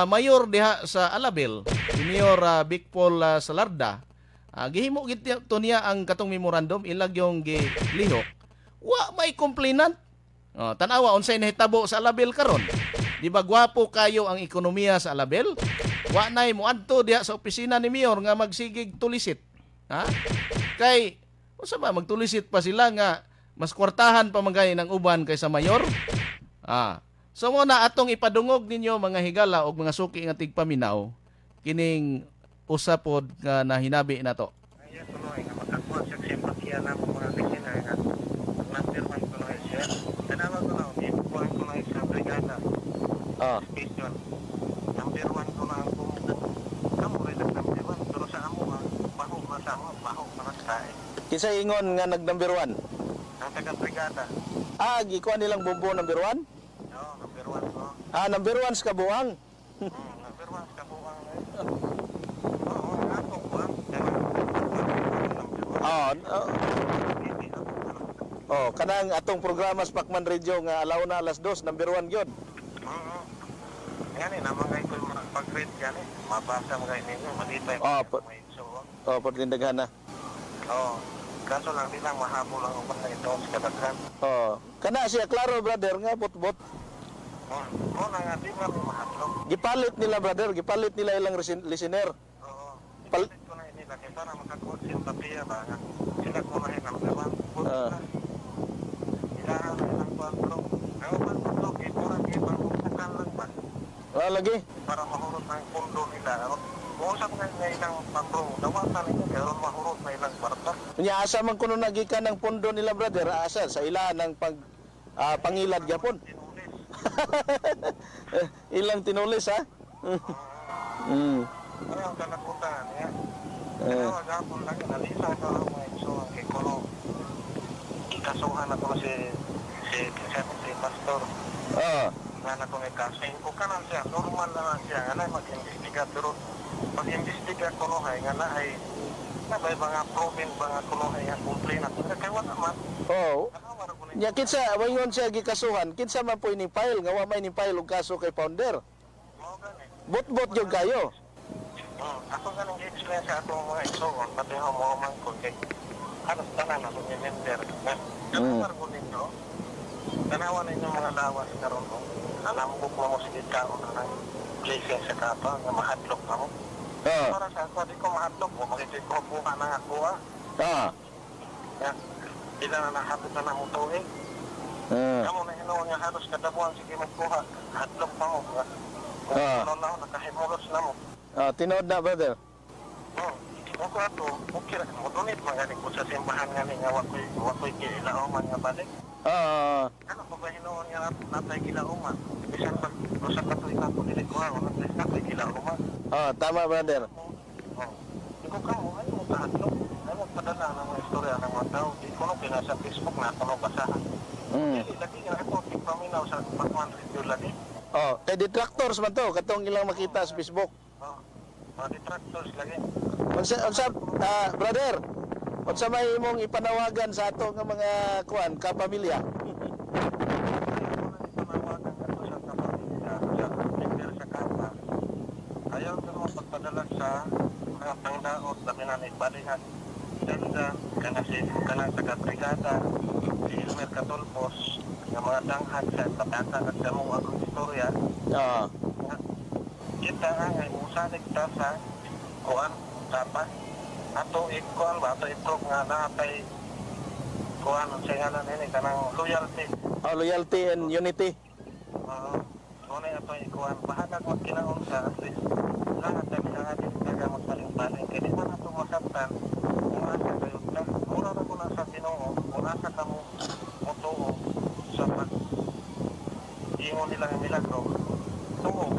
mayor diha sa Alabel, si Mayor Vic Paul Salarda. Gihimo gid to niya ang katong memorandum ilag yung gilihok. Wa may complainant. Tanawa unsay nahitabo sa Alabel karon. Di ba gwapo kayo ang ekonomiya sa Alabel? Wa nay moadto diha sa opisina ni Mayor nga magsigig tulisit. Kay unsa ba magtulisit pa sila nga mas kwartahan pa magay ng uban kaysa mayor? So mo na atong ipadungog ninyo mga higala og mga suki nga tigpaminaw kining usapod nga nahinabi nato. Ayan tuloy nga makakuha sa simpatiya na mga listener nga number 1 tuloy siya. Tanawag ko na ipuan ko na sa brigada. Station. Number 1 ko na ang pumunta. Kamu rin ang number 1 pero sa amo baho masama baho para sa kain. Kisa ingon nga nag number 1. Ang taga-brigada. Gikuha nilang bumbo number 1? Oo, number 1 ko. Number 1 sa kabuang. Number 1 sa kabuang na ito. Oo, ako po kanang atong programa sa Pacman Radio nga alaw na alas 2, number 1 gyud. Yan naman ngay ko pag-read yan mabasa mo kayo ninyo, malipay may iso. Pagdindaghan na. Kaso lang din mahabol lang ako na ito sa kadaghan. Kana siya klaro brother nga bot-bot. Na nga di ba mahablog. Gipalit nila brother, gipalit nila ilang listener. Palit ko na nila kaya para makakuha simpatiya ba nga. Sila ko na hinang naman. Ilahan na ilang pablog. Ang pablog, iporang ibang bukan lang ba? Lagi? Para mahurot na yung pundo nila. Usap nga ilang pablog. Dawasan nila, pero mahurot na ilang kwarta. Asa man kuno nagikan ng pundo nila brother, asa sa ilahan ng pangilad gyapon. Ilang tinulis ha? Ano ang kalakutan ya? Ano agapon lagi nalisa ko ang mga iso ang kikulo. Ikasuhan ako si pastor. Nga ko may kasin ko kanan siya, normal na siya. Nga na mag-imbestiga pero pag-imbestiga ko no ay nga na ay may mga province mga kunohay nga complain at kaya wala man. Nya kinsa wayon siya gikasuhan, kinsa man po ining file nga wa may ning file og kaso kay founder. Bot-bot jud kayo. Ako ganing gi-explain sa atong mga igsoon pati mo man ko kay halos tanan ako ni member. Ano ko ninyo? Tanawan ninyo mga lawas karon mo. Alam ko mo sige karon na place sa kapa nga mahadlok mo. Para sa ako di ko mahadlok mo makikita ko buka na ako Ila na nahapit na namutuin. Kamu na hinaw niya halos kadabuan sige magkuha. Hadlok pa mo. Ano na nakahimulos na mo. Tinood na brother. Ako ato, okay ra mo donate magaling ko sa simbahan nga ni nga wakoy kilauman nga balik. Ano ko ba hinaw niya natay kilauman? Bisan pag usa ka tuig ako dili ko ano natay kilauman. Tama brother. Ikaw kamo ay mo kahadlok. Ano padala ng mga istorya ng mga tao. Di ko nung pinasa Facebook na ito basahan. Dili, lagi nga ito, tigpaminaw sa Pacman Radio lagi. Kay detractors man to, katong ilang makita sa Facebook. Mga detractors lagi. Unsa, brother, unsa may imong ipanawagan sa ato nga mga kuan, kapamilya? Ipanawagan ito sa kapamilya, sa member sa kapa. Ayaw ko naman pagpadala sa mga pangdaot na pinanibalihan. Ganda, kana taga-brigada, si Elmer Catolpos, ng mga danghad sa tapata at sa mga akong istorya. Kita nga, musalig ta sa kuan, tapa. Ato ikuan ba, ato iprog nga natay kuan, sa ngalan nini, kanang loyalty. Loyalty and unity. Ngunit ato ikuan, bahagag magkinaon sa at least. Lahat na pinangatin taga magpaling-paling. Kaya di man ato masaptan, kung asa kayo na, mura na ko na sa Ginoo, kung asa ka mo mutuo sa pag-ingon nilang milagro, tungog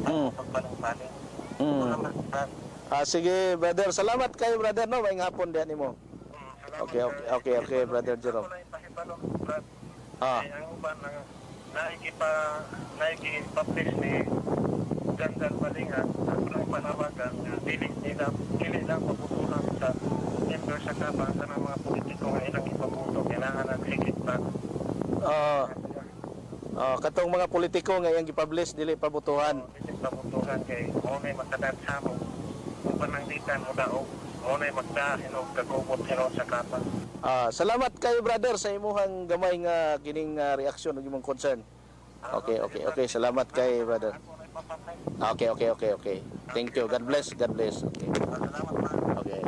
pagpaling-paling. Sige brother, salamat kayo brother no, may hapon diyan nimo. Okay brother Jerome. Ang uban naikipa-publish ni Gandal Balingan, dili lang paputulan sa member sa kapa sa mga politiko nga ilang ipabuto kailangan nagsikip na katong mga politiko nga iyang gipublish dili pabutuhan. Pabutuhan kay mo may makadat sa mo kung pananglitan mo daog mo na magdahin og kagubot sa kapa. Salamat kayo brother sa imuhang gamay nga kining reaksyon ug imong concern. Okay. Salamat kay brother. Okay. Thank you. God bless. Okay. Okay.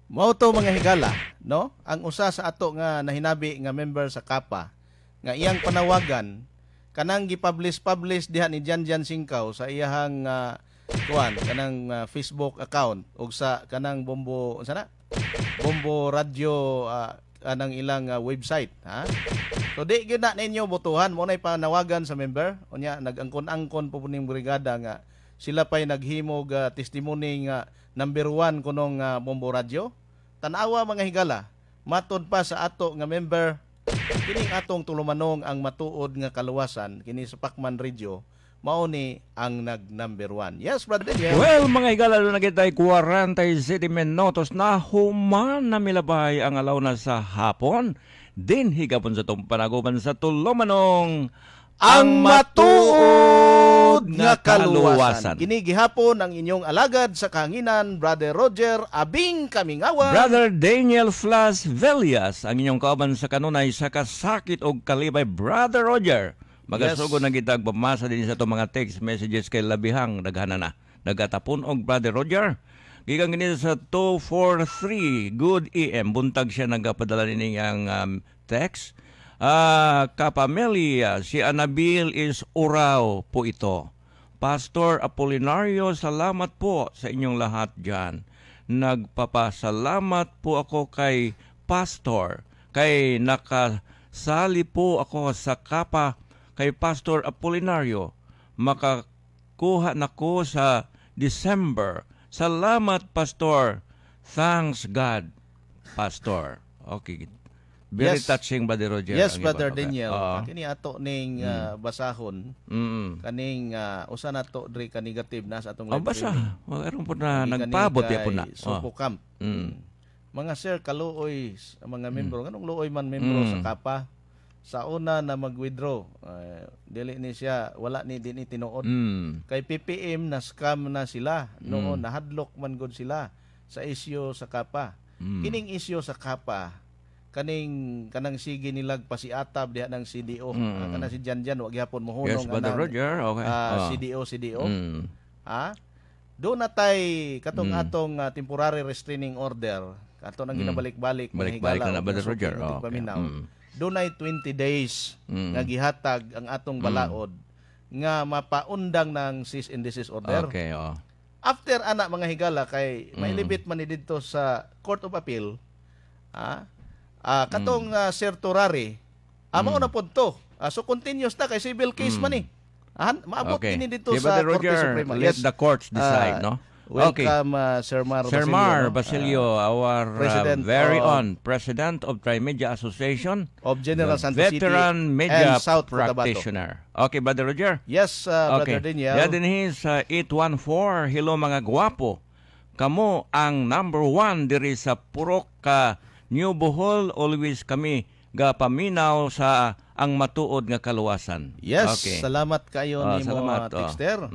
Mao to mga higala, no? Ang usa sa ato nga nahinabi nga member sa kapa nga iyang panawagan kanang gipublish diha ni Janjan Singkaw sa iyahang kanang Facebook account ug sa kanang Bombo Radio anang ilang website, ha? So di gyud na ninyo botohan mo nay panawagan sa member unya nagangkon-angkon po ning brigada nga sila pay naghimog testimony nga number 1 kunong Bombo Radio. Tanawa mga higala, matod pa sa ato nga member kining atong tulumanong ang matuod nga kaluwasan kini sa Pacman Radio mao ni ang nag-number 1. Yes, brother. Yeah. Well, mga higala na nagitay 47 minutos na human na milabay ang alaw na sa hapon. Din higapon sa itong panaguban sa tulumanong ang matuod nga kaluwasan. Kini gihapon ang inyong alagad sa kahanginan, Brother Roger Abing Kamingawan. Brother Daniel Flas Velias, ang inyong kauban sa kanunay sa kasakit o kalibay, Brother Roger. Magasugo na gitag pamasa din sa itong mga text messages kay Labihang daghana na. Nagatapon og Brother Roger. Gigang ganito sa 243 Good EM. Buntag siya nagapadala niyang text. Kapamelia, si Anabil is Uraw po ito. Pastor Apolinario, salamat po sa inyong lahat dyan. Nagpapasalamat po ako kay Pastor. Kay nakasali po ako sa kapa kay Pastor Apolinario. Makakuha na ko sa December. Salamat, Pastor. Thanks, God, Pastor. Okay. Very touching, Brother Roger. Yes, Brother Daniel. Kini ato ning basahon. Kaning usa na to diri ka negative na sa atong live. Basa. Aron po na nagpabot ya po na. Supo camp. Mga sir kaluoy mga membro, kanong luoy man membro sa kapa. Sa una na mag-withdraw, dili ni siya, wala ni din tinuod. Kay PPM na scam na sila. Noon nahadlok man gud sila sa isyu sa kapa. Kining isyu sa kapa kanang sige nilag pasiatab diha ng CDO. Kana si Janjan wag gyapon mohunong CDO. Do na tay katong atong temporary restraining order. Kato nang ginabalik-balik mga higala na Brother Roger. Dunay 20 days nga gihatag ang atong balaod nga mapaundang ng cease and desist order. Okay, After ana mga higala kay mailibit man ni didto sa Court of Appeal, katong Sir Turari, mao na pud to. So continuous na kay civil case man ni. Maabot ini dito sa Korte Suprema. Let the courts decide, no? Welcome, Sir Mar Basilio. Sir Mar Basilio, our very own President of Trimedia Association of General Santos City veteran media and South practitioner. Okay, Brother Roger? Yes, Brother Daniel. Yan din his 814. Hello mga gwapo. Kamo ang number 1 diri sa Purok ka New Bohol. Always kami gapaminaw sa ang matuod nga kaluwasan. Yes, okay. Salamat kayo ni mo texter.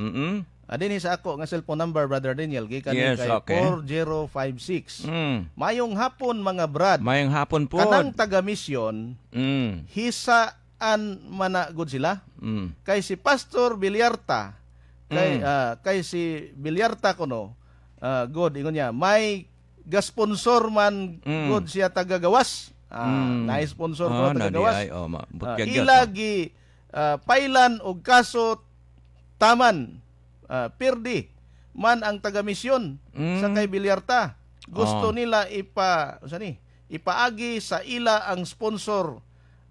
Adin sa ako nga cellphone number, Brother Daniel, gikan kay 4056. Mayong hapon mga brad. Mayong hapon po. Kanang taga-mission, hisaan man na good sila. Kay si Pastor Villarta, kay si Villarta kuno, good ingon niya, may gasponsor man good siya taga-gawas. Na-sponsor ko taga-gawas. Ilagi pailan og kaso taman. Pirdi man ang taga-misyon sa kay Villarta. Gusto nila ipaagi sa ila ang sponsor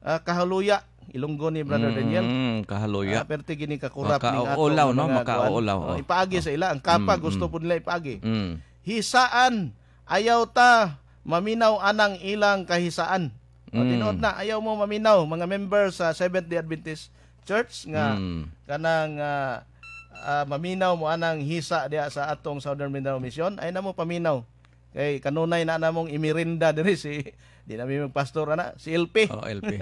kahaluya Ilonggo ni Brother Daniel. Kahaluya. Perti gini kakurap ning ato makaulaw. Ipaagi sa ila ang kapa gusto po nila ipaagi. Hisaan ayaw ta maminaw anang ilang kahisaan. Tinuod na ayaw mo maminaw mga member sa Seventh-day Adventist Church nga kanang maminaw mo anang hisa diya sa atong Southern Mindanao Mission ay namo paminaw. Kay kanunay na namong imirinda diri si di na mi magpastor ana si LP. Oh, LP.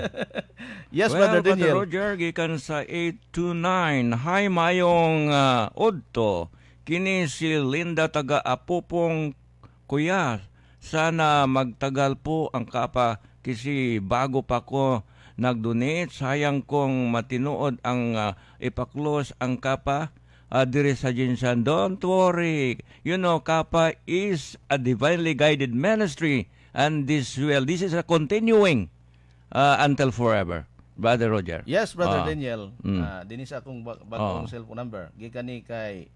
Yes, well, Brother Daniel. Roger, gikan sa 829. Hi, mayong Udto. Kini si Linda taga Apupong Kuya. Sana magtagal po ang kapa kasi bago pa ko nag-donate. Sayang kong matinuod ang ipa-close ang kapa diri sa Jinsan. Don't worry. You know, kapa is a divinely guided ministry. And this is a continuing until forever. Brother Roger. Yes, Brother Daniel. Dinis akong bagong cellphone number. Gikan ni kay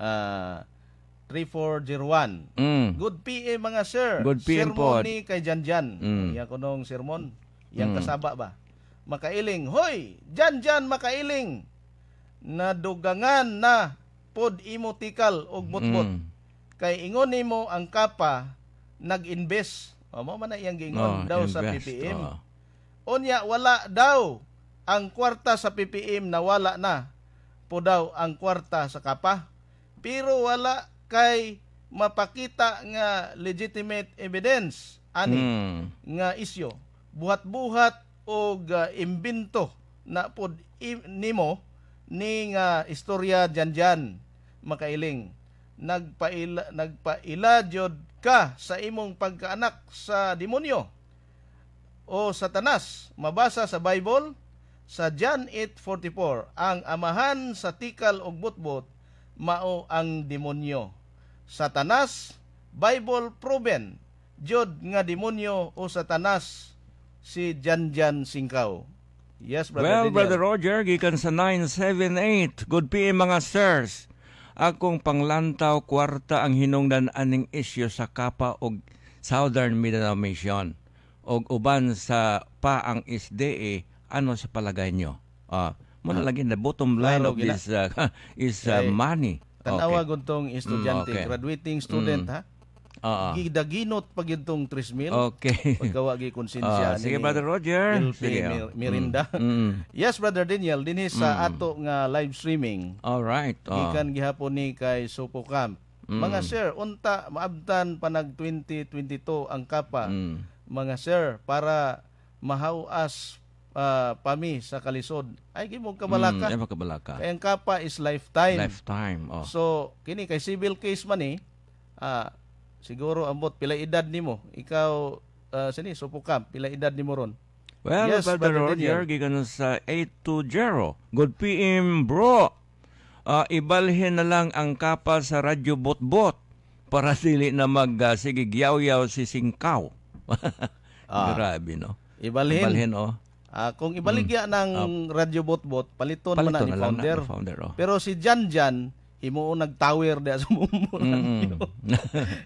3401. Good PM mga sir. Good PM po. Sermon ni kay Janjan. Iya ko nung sermon. Yang kasaba ba? Makailing. Hoy! Janjan makailing. Nadugangan na pod imotikal og butbot. Kay ingon nimo ang kapa nag-invest. Mao man na iyang giingon daw sa PPM. Unya wala daw ang kwarta sa PPM, nawala na po daw ang kwarta sa kapa. Pero wala kay mapakita nga legitimate evidence ani nga isyo. Buhat-buhat og imbento na pod nimo ni nga istorya Janjan makailing. Nagpaila jud ka sa imong pagkaanak sa demonyo o Satanas. Mabasa sa Bible sa John 8:44, ang amahan sa tikal og butbot mao ang demonyo. Satanas, Bible proven jud nga demonyo o Satanas si Janjan Singkaw. Yes, Brother Well, Daniel. Brother Roger, gikan sa 978. Good PM mga sirs. Akong panglantaw kwarta ang hinungdan aning isyu sa kapa og Southern Mindanao Mission. Og uban sa pa ang SDA, ano sa palagay nyo? Muna lagi na bottom line of this is money. Tanawa gud tong estudyante, graduating student ha. Gidaginot pag itong 3,000. Okay. Pagkawa gi konsensya sige, Brother Roger. Sige. Mirinda. Yes, Brother Daniel, dinhi sa ato nga live streaming. All right. Gikan gihapon ni kay Sopo Camp. Mga sir, unta maabtan pa nag 2022 ang kapa. Mga sir, para mahawas pami sa kalisod. Ay gimong kabalaka. Kay ang kapa is lifetime. Lifetime. So, kini kay civil case man ni siguro ambot pila edad nimo ikaw sini Supukam pila edad nimo ron. Well, yes, Brother Roger, gikan sa 820. Good PM, bro. Ibalhin na lang ang kapa sa radyo bot-bot para dili na sige gyaw-yaw si Singkaw. Grabe, no? Ibalhin kung ibaligya ng radyo bot-bot, paliton man na ni founder. Pero si Janjan imo nag-tower da sa mumunan.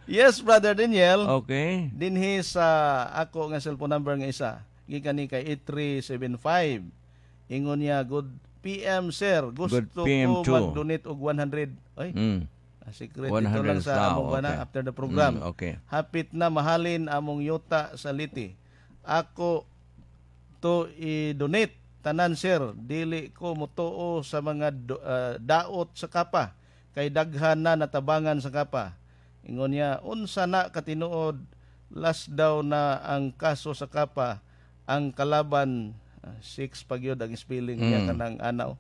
Yes, Brother Daniel. Okay. Dinhi sa ako nga cellphone number nga isa. Gikan ni kay 8375. Ingon niya, good PM sir. Gusto PM ko mag-donate og 100. Ay. Secret ito lang sa among after the program. Okay. Hapit na mahalin among yuta sa liti. Ako to i-donate tanan sir. Dili ko mutuo sa mga daot sa kapa. Kay daghan na natabangan sa kapa. Ingon niya, unsa na katinuod, last daw na ang kaso sa kapa, ang kalaban, 6 pagyod ang spelling niya kanang anaw.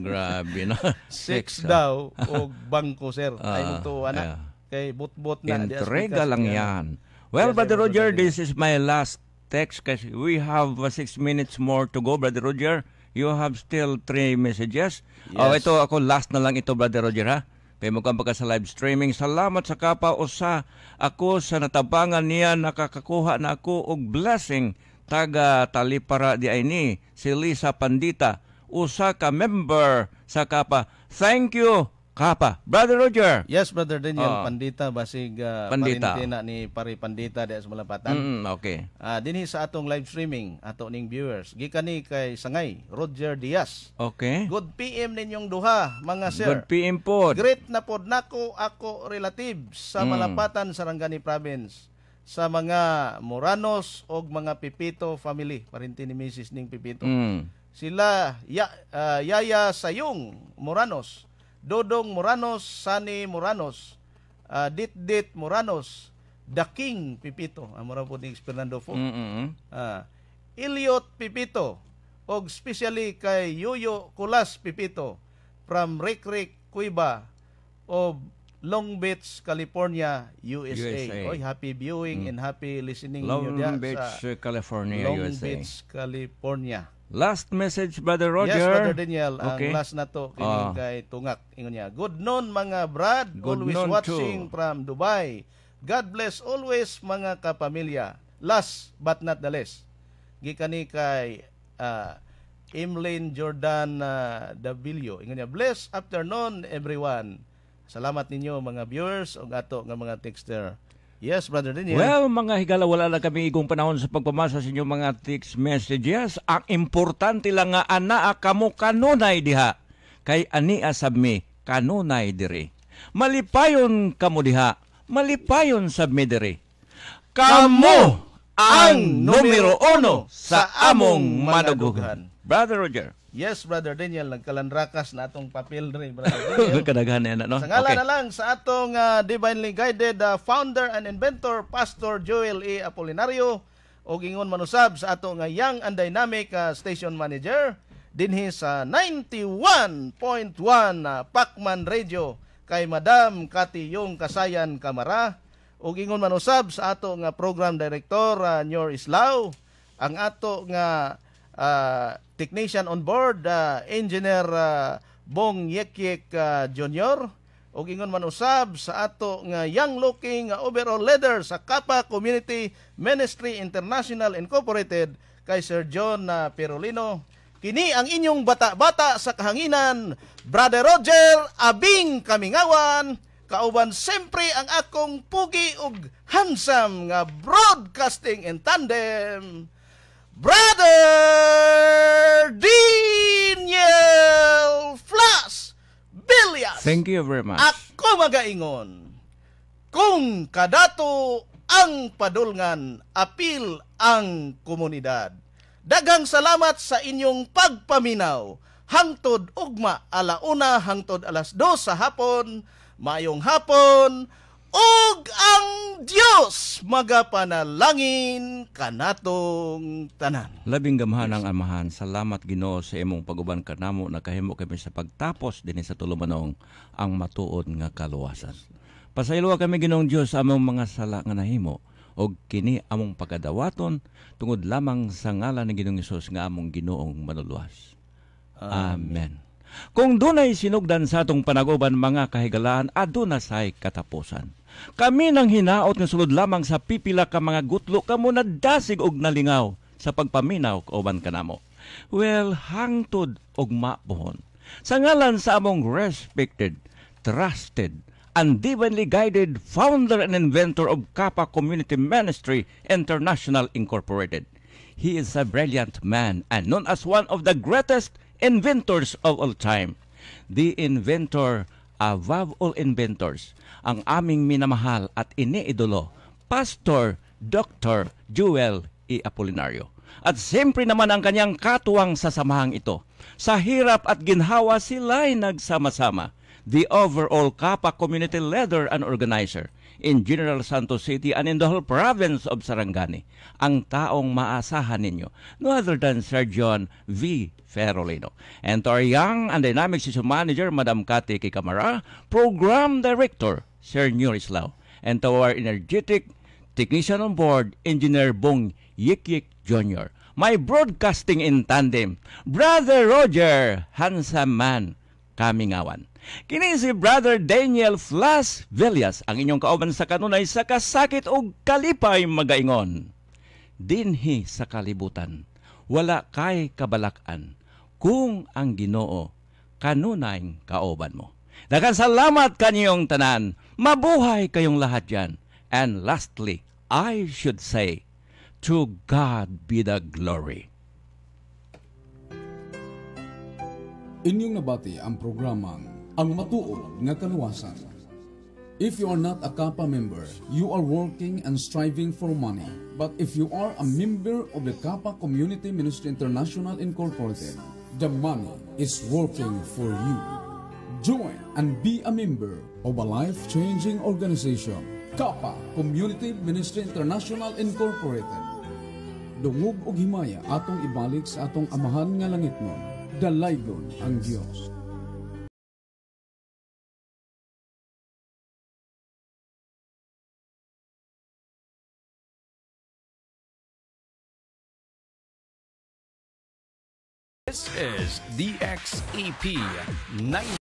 Grabe na. 6 daw o bangko sir. Ay mutuo na. Kay butbot na. Entrega lang yan. Well, Brother Roger, this is my last text kasi we have 6 minutes more to go, Brother Roger. You have still 3 messages. Yes. Ito ako last na lang ito, Brother Roger, ha? Kaya mukhang ka sa live streaming. Salamat sa kapa usa. Ako sa natabangan niya nakakakuha na ako og blessing taga Talipara di ay ni si Lisa Pandita. Usa ka member sa kapa. Thank you, kapa. Brother Roger. Yes, Brother Daniel. Pandita, basig parintina ni Pari Pandita di sa Malapatan. Okay. Dinhi sa atong live streaming, ato ning viewers. Gikan ni kay Sangay, Roger Diaz. Okay. Good PM ninyong duha, mga sir. Good PM po. Great na pod nako ako relative sa Malapatan, Sarangani Province. Sa mga Moranos og mga Pipito family, parinti ni Mrs. ning Pipito. sila Yaya Sayong Moranos, Dodong Moranos, Sani Moranos, Dit Moranos, The King Pipito, mura po ni Fernando Fo. Iliot Pipito, og especially kay Yoyo Kulas Pipito from Rick Cuiba of Long Beach, California, USA. Oy, happy viewing and happy listening Long niyo Beach, California, Long USA. Beach, California. Last message, Brother Roger. Yes, Brother Daniel. Okay. Ang last na to, kining kay Tungak. Ingon niya, good noon mga brad, always watching from Dubai. God bless always mga kapamilya. Last but not the least, gikani kay Emlyn Jordan Davillo. Ingon niya, blessed afternoon everyone. Salamat ninyo mga viewers o ato nga mga texter. Yes, Brother Daniel. Well, mga higala, wala na kami igong panahon sa pagpamasa sa inyong mga text messages. Ang importante lang nga anaa kamo kanunay diha. Kay ani asab mi kanunay diri. Malipayon kamo diha. Malipayon sab mi diri. Kamo ang numero 1 sa among managugan. Brother Roger. Yes, Brother Daniel, nagkalanrakas na atong papel rin, Brother Daniel. Kadaghan na, no? Sa ngalan na lang sa atong divinely guided founder and inventor, Pastor Joel E. Apolinario, o gingon manusab sa atong young and dynamic station manager, dinhi sa 91.1 Pacman Radio, kay Madam Kati Yung Kasayan Kamara, o gingon manusab sa atong program director, Nyor Islao, ang ato nga technician on board, engineer Bong Yekyek Jr. O ingon man usab sa ato nga young looking overall leader sa Kappa Community Ministry International Incorporated, kay Sir John Perolino. Kini ang inyong bata-bata sa kahanginan, Brother Roger Abing Kamingawan, kauban siyempre ang akong pugi ug handsome nga broadcasting in tandem, Brother Daniel Flas Villas. Thank you very much. Ako magaingon, kung kadato ang padulngan, apil ang komunidad. Daghang salamat sa inyong pagpaminaw. Hangtod ugma alauna hangtod 2:00 sa hapon. Mayong hapon. Og ang Dios magapanalangin kanatong tanan. Labing gamhanang amahan, salamat Ginoo sa imong paguban kanamo, nakahimo kami sa pagtapos dinhi sa tulumanong ang matuod nga kaluwasan. Pasayloa kami Ginoong Dios sa among mga sala nga nahimo, og kini among pagadawaton tungod lamang sa ngalan ni Ginoong Hesus nga among Ginoong manuluwas. Amen. Kung dunay sinugdan sa atong panaguban mga kahigalaan, aduna say katapusan. Kami nang hinaot nga sulod lamang sa pipila ka mga gutlo kamo na dasig og nalingaw sa pagpaminaw kauban kanamo. Well, hangtod og mapuhon. Sa ngalan sa among respected, trusted, and divinely guided founder and inventor of Kappa Community Ministry International Incorporated. He is a brilliant man and known as one of the greatest inventors of all time. The inventor above all inventors, ang aming minamahal at iniidolo, Pastor Dr. Joel E. Apolinario. At siyempre naman ang kanyang katuwang sa samahang ito. Sa hirap at ginhawa sila'y nagsama-sama. The overall Kappa Community leader and organizer in General Santos City and in the whole province of Sarangani. Ang taong maasahan ninyo, no other than Sir John V. Ferolino. And to our young and dynamic station manager, Madam Kati Kamara, program director, Sir Nyor Islao. And to our energetic technician on board, Engineer Bong Yekyek Jr. My broadcasting in tandem, Brother Roger, handsome man, Kamingawan. Kini si Brother Daniel Flas Villas, ang inyong kauban sa kanunay sa kasakit o kalipay magaingon. Dinhi sa kalibutan, wala kay kabalakan, kung ang Ginoo kanunay kauban mo. Daghang salamat kanyong tanan, mabuhay kayong lahat dyan. And lastly, I should say, to God be the glory. Inyong nabati ang programang Ang Matuod nga Kaluwasan. If you are not a Kappa member, you are working and striving for money. But if you are a member of the Kappa Community Ministry International Incorporated, the money is working for you. Join and be a member of a life-changing organization, Kappa Community Ministry International Incorporated. Dungog og himaya atong ibalik sa atong amahan nga langitnon, dalaygon ang Dios. This is DXEP 9.